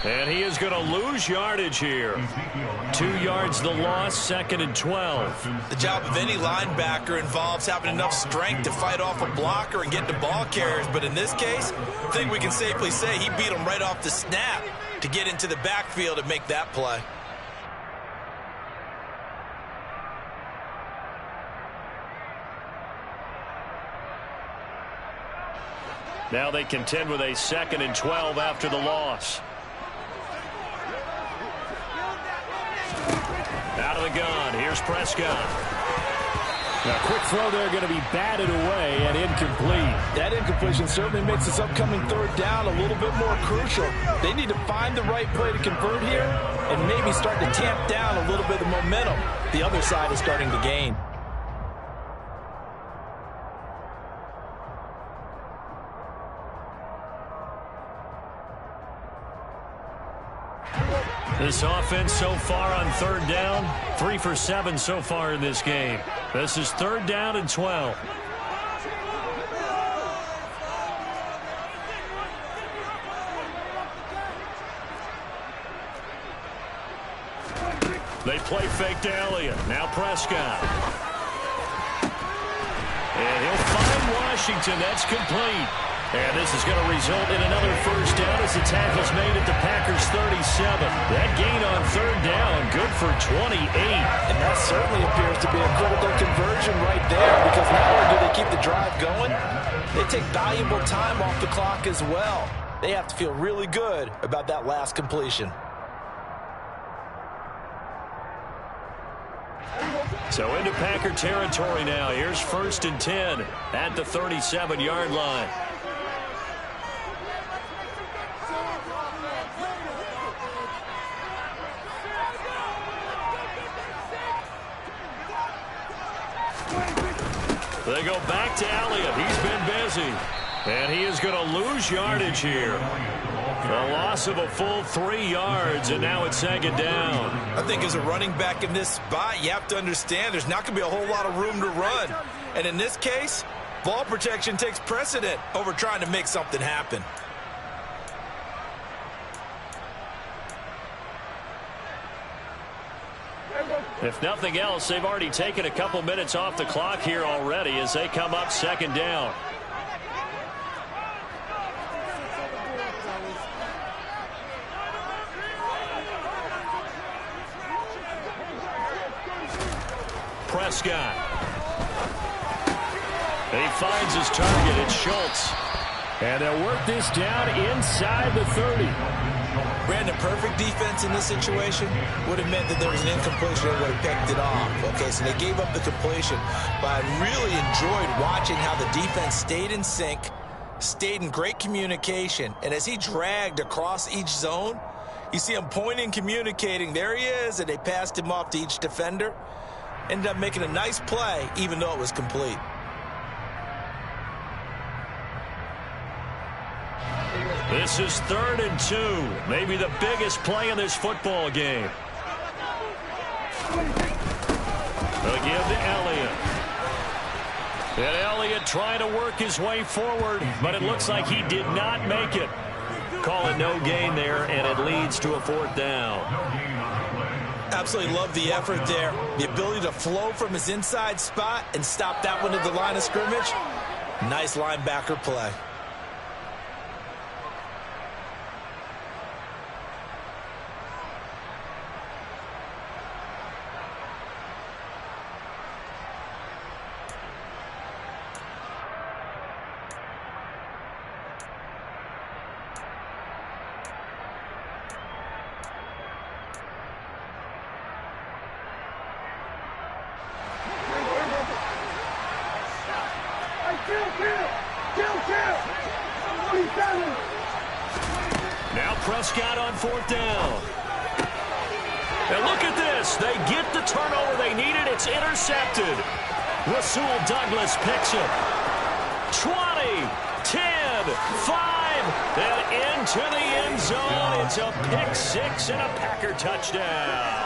And he is going to lose yardage here. 2 yards the loss, 2nd and 12. The job of any linebacker involves having enough strength to fight off a blocker and get the ball carriers. But in this case, I think we can safely say he beat him right off the snap to get into the backfield and make that play. Now they contend with a 2nd and 12 after the loss. Out of the gun, here's Prescott. A quick throw there going to be batted away and incomplete. That incompletion certainly makes this upcoming 3rd down a little bit more crucial. They need to find the right play to convert here and maybe start to tamp down a little bit of momentum. The other side is starting to gain. This offense so far on 3rd down, 3 for 7 so far in this game. This is 3rd down and 12. They play fake to Elliott. Now Prescott. And he'll find Washington. That's complete. And this is going to result in another 1st down as the tackle's made at the Packers' 37. That gain on 3rd down, good for 28. And that certainly appears to be a critical conversion right there because not only do they keep the drive going, they take valuable time off the clock as well. They have to feel really good about that last completion. So into Packer territory now. Here's 1st and 10 at the 37-yard line. They go back to Elliott. He's been busy. And he is going to lose yardage here. A loss of a full 3 yards, and now it's 2nd down. I think as a running back in this spot, you have to understand there's not going to be a whole lot of room to run. And in this case, ball protection takes precedent over trying to make something happen. If nothing else, they've already taken a couple minutes off the clock here already as they come up 2nd down. Prescott. He finds his target. It's Schultz. And they'll work this down inside the 30. Brandon, perfect defense in this situation would have meant that there was an incompletion and would have picked it off. Okay, so they gave up the completion. But I really enjoyed watching how the defense stayed in sync, stayed in great communication. And as he dragged across each zone, you see him pointing, communicating. There he is, and they passed him off to each defender. Ended up making a nice play, even though it was complete. This is 3rd and 2. Maybe the biggest play in this football game. They'll give to Elliott. And Elliott trying to work his way forward, but it looks like he did not make it. Call it no gain there, and it leads to a 4th down. Absolutely love the effort there. The ability to flow from his inside spot and stop that one at the line of scrimmage. Nice linebacker play. Now Prescott on 4th down. And look at this. They get the turnover they needed. It's intercepted. Rasul Douglas picks it. 20, 10, 5, and into the end zone. It's a pick six and a Packer touchdown.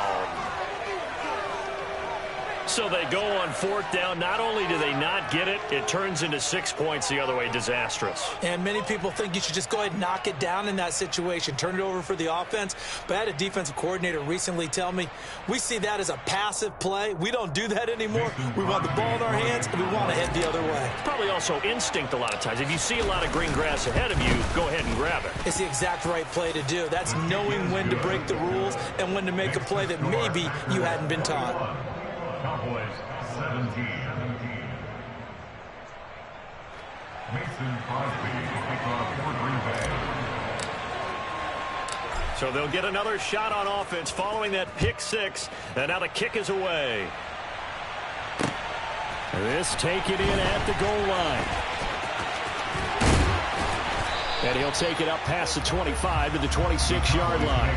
So they go on 4th down. Not only do they not get it, it turns into 6 points the other way. Disastrous. And many people think you should just go ahead and knock it down in that situation. Turn it over for the offense. But I had a defensive coordinator recently tell me, we see that as a passive play. We don't do that anymore. We want the ball in our hands, and we want to head the other way. Probably also instinct a lot of times. If you see a lot of green grass ahead of you, go ahead and grab it. It's the exact right play to do. That's knowing when to break the rules and when to make a play that maybe you hadn't been taught. Cowboys 17. Mason Crosby to kick off for Green Bay. So they'll get another shot on offense following that pick six. And now the kick is away. This take it in at the goal line. And he'll take it up past the 25 to the 26-yard line.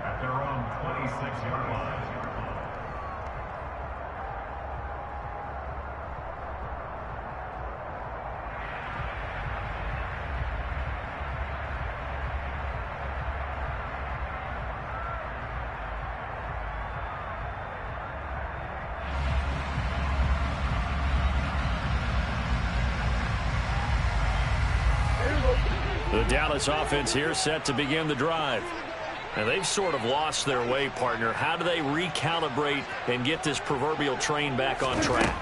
At their own 26-yard line. The Dallas offense here set to begin the drive. And they've sort of lost their way, partner. How do they recalibrate and get this proverbial train back on track?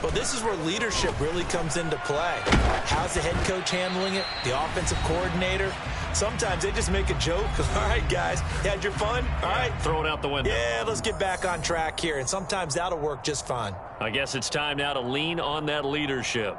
Well, this is where leadership really comes into play. How's the head coach handling it? The offensive coordinator? Sometimes they just make a joke. All right, guys, you had your fun? All right. Throw it out the window. Yeah, let's get back on track here. And sometimes that'll work just fine. I guess it's time now to lean on that leadership.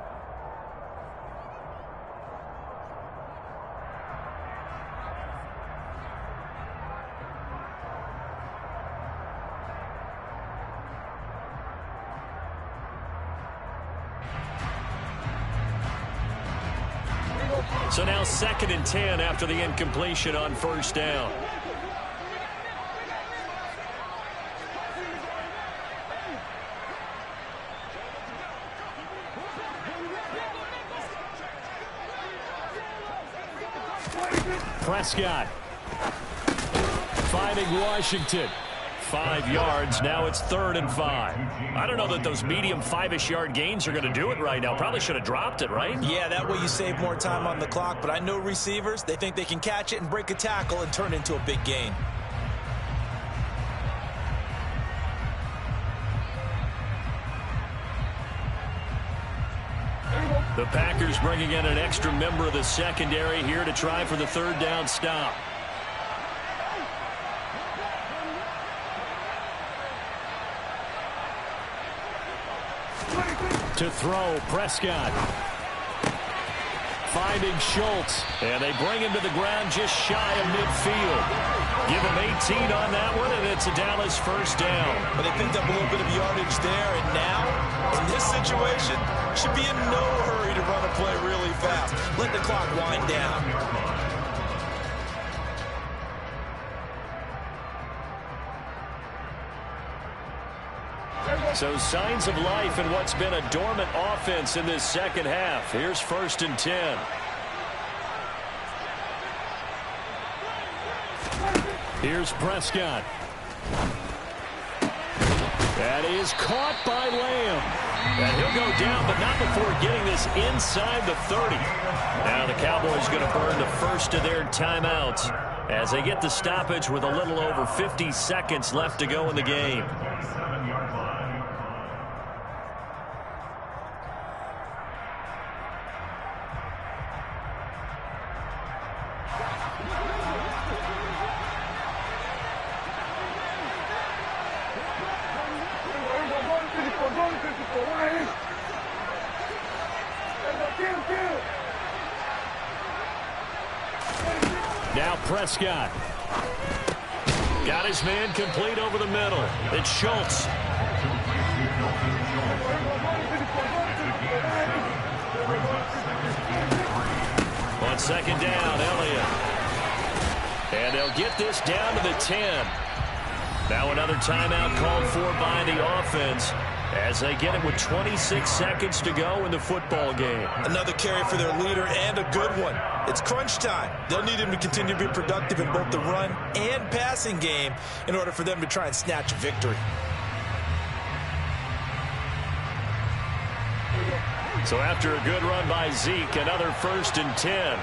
So now 2nd and 10 after the incompletion on 1st down. Prescott finding Washington. 5 yards. Now it's 3rd and 5. I don't know that those medium 5-ish yard gains are going to do it right now. Probably should have dropped it, right? Yeah, that way you save more time on the clock. But I know receivers, they think they can catch it and break a tackle and turn it into a big gain. The Packers bringing in an extra member of the secondary here to try for the 3rd down stop. To throw, Prescott. Finding Schultz. And they bring him to the ground just shy of midfield. Give him 18 on that one, and it's a Dallas 1st down. But they picked up a little bit of yardage there, and now, in this situation, should be in no hurry to run a play really fast. Let the clock wind down. So signs of life in what's been a dormant offense in this second half. Here's 1st and 10. Here's Prescott. That is caught by Lamb. And he'll go down, but not before getting this inside the 30. Now the Cowboys going to burn the first of their timeouts. as they get the stoppage with a little over 50 seconds left to go in the game. 7-yard line. Now Prescott. Got his man complete over the middle. It's Schultz. On second down, Elliott. And they'll get this down to the 10. Now another timeout called for by the offense as they get it with 26 seconds to go in the football game. Another carry for their leader and a good one. It's crunch time. They'll need him to continue to be productive in both the run and passing game in order for them to try and snatch a victory. So after a good run by Zeke, another 1st and 10.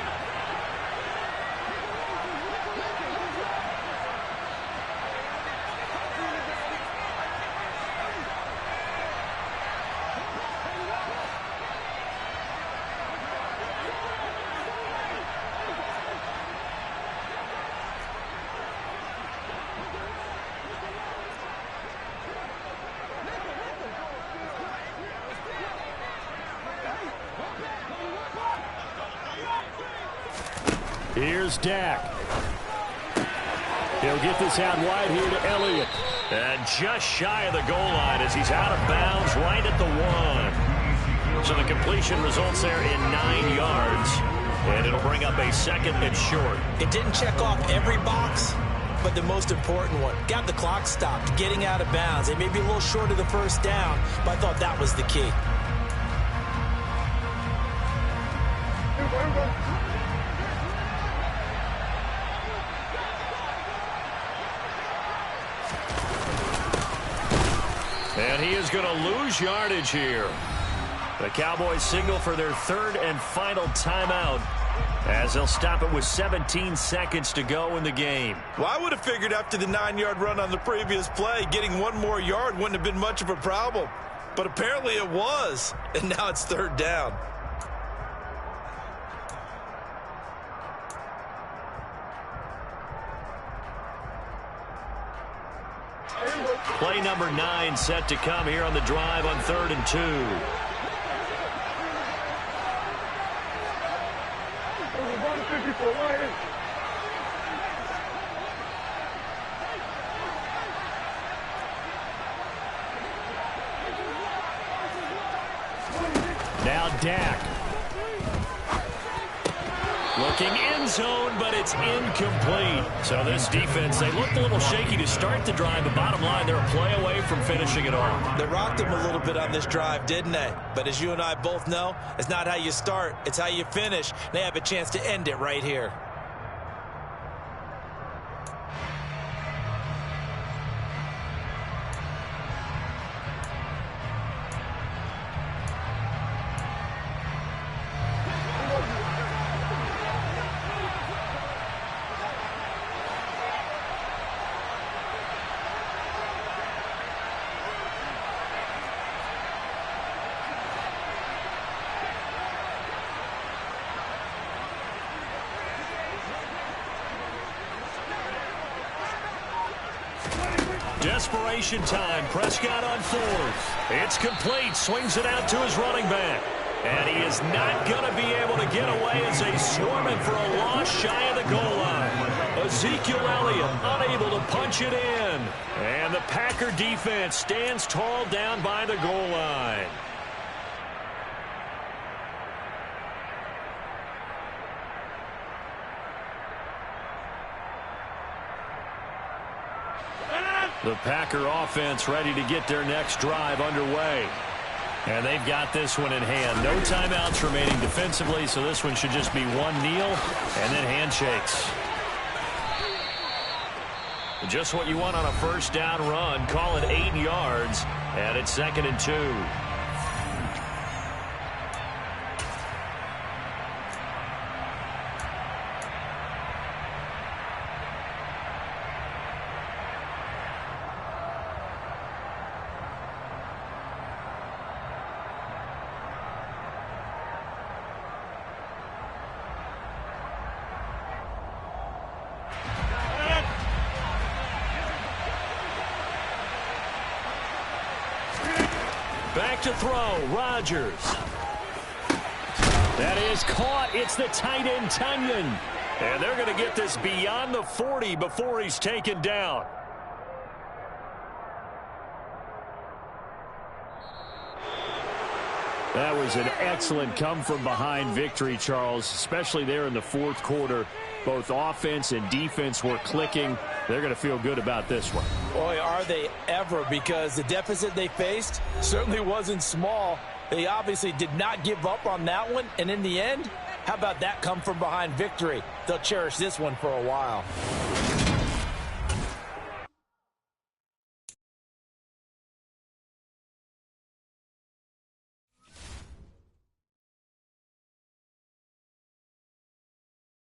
Here's Dak. He'll get this out wide here to Elliott. And just shy of the goal line as he's out of bounds right at the 1. So the completion results there in 9 yards. And it'll bring up a 2nd and short. It didn't check off every box, but the most important one. Got the clock stopped, getting out of bounds. They may be a little short of the 1st down, but I thought that was the key. And he is going to lose yardage here. The Cowboys signal for their 3rd and final timeout as they'll stop it with 17 seconds to go in the game. Well, I would have figured after the 9-yard run on the previous play, getting 1 more yard wouldn't have been much of a problem. But apparently it was, and now it's 3rd down. Play number 9 set to come here on the drive on 3rd and 2. Now Dak. Looking end zone, but it's incomplete. So this defense, they looked a little shaky to start the drive, but bottom line, they're a play away from finishing it off. They rocked him a little bit on this drive, didn't they? But as you and I both know, it's not how you start, it's how you finish. They have a chance to end it right here. Desperation time. Prescott on 4th. It's complete. Swings it out to his running back. And he is not going to be able to get away as they swarm him for a loss shy of the goal line. Ezekiel Elliott unable to punch it in. And the Packer defense stands tall down by the goal line. The Packer offense ready to get their next drive underway. And they've got this one in hand. No timeouts remaining defensively, so this one should just be 1 kneel and then handshakes. Just what you want on a 1st down run. Call it 8 yards, and it's 2nd and 2. Back to throw, Rodgers. That is caught. It's the tight end, Tunyon. And they're going to get this beyond the 40 before he's taken down. That was an excellent come-from-behind victory, Charles, especially there in the fourth quarter. Both offense and defense were clicking. They're going to feel good about this one. Boy, are they ever, because the deficit they faced certainly wasn't small. They obviously did not give up on that one, and in the end, how about that come-from-behind victory? They'll cherish this one for a while.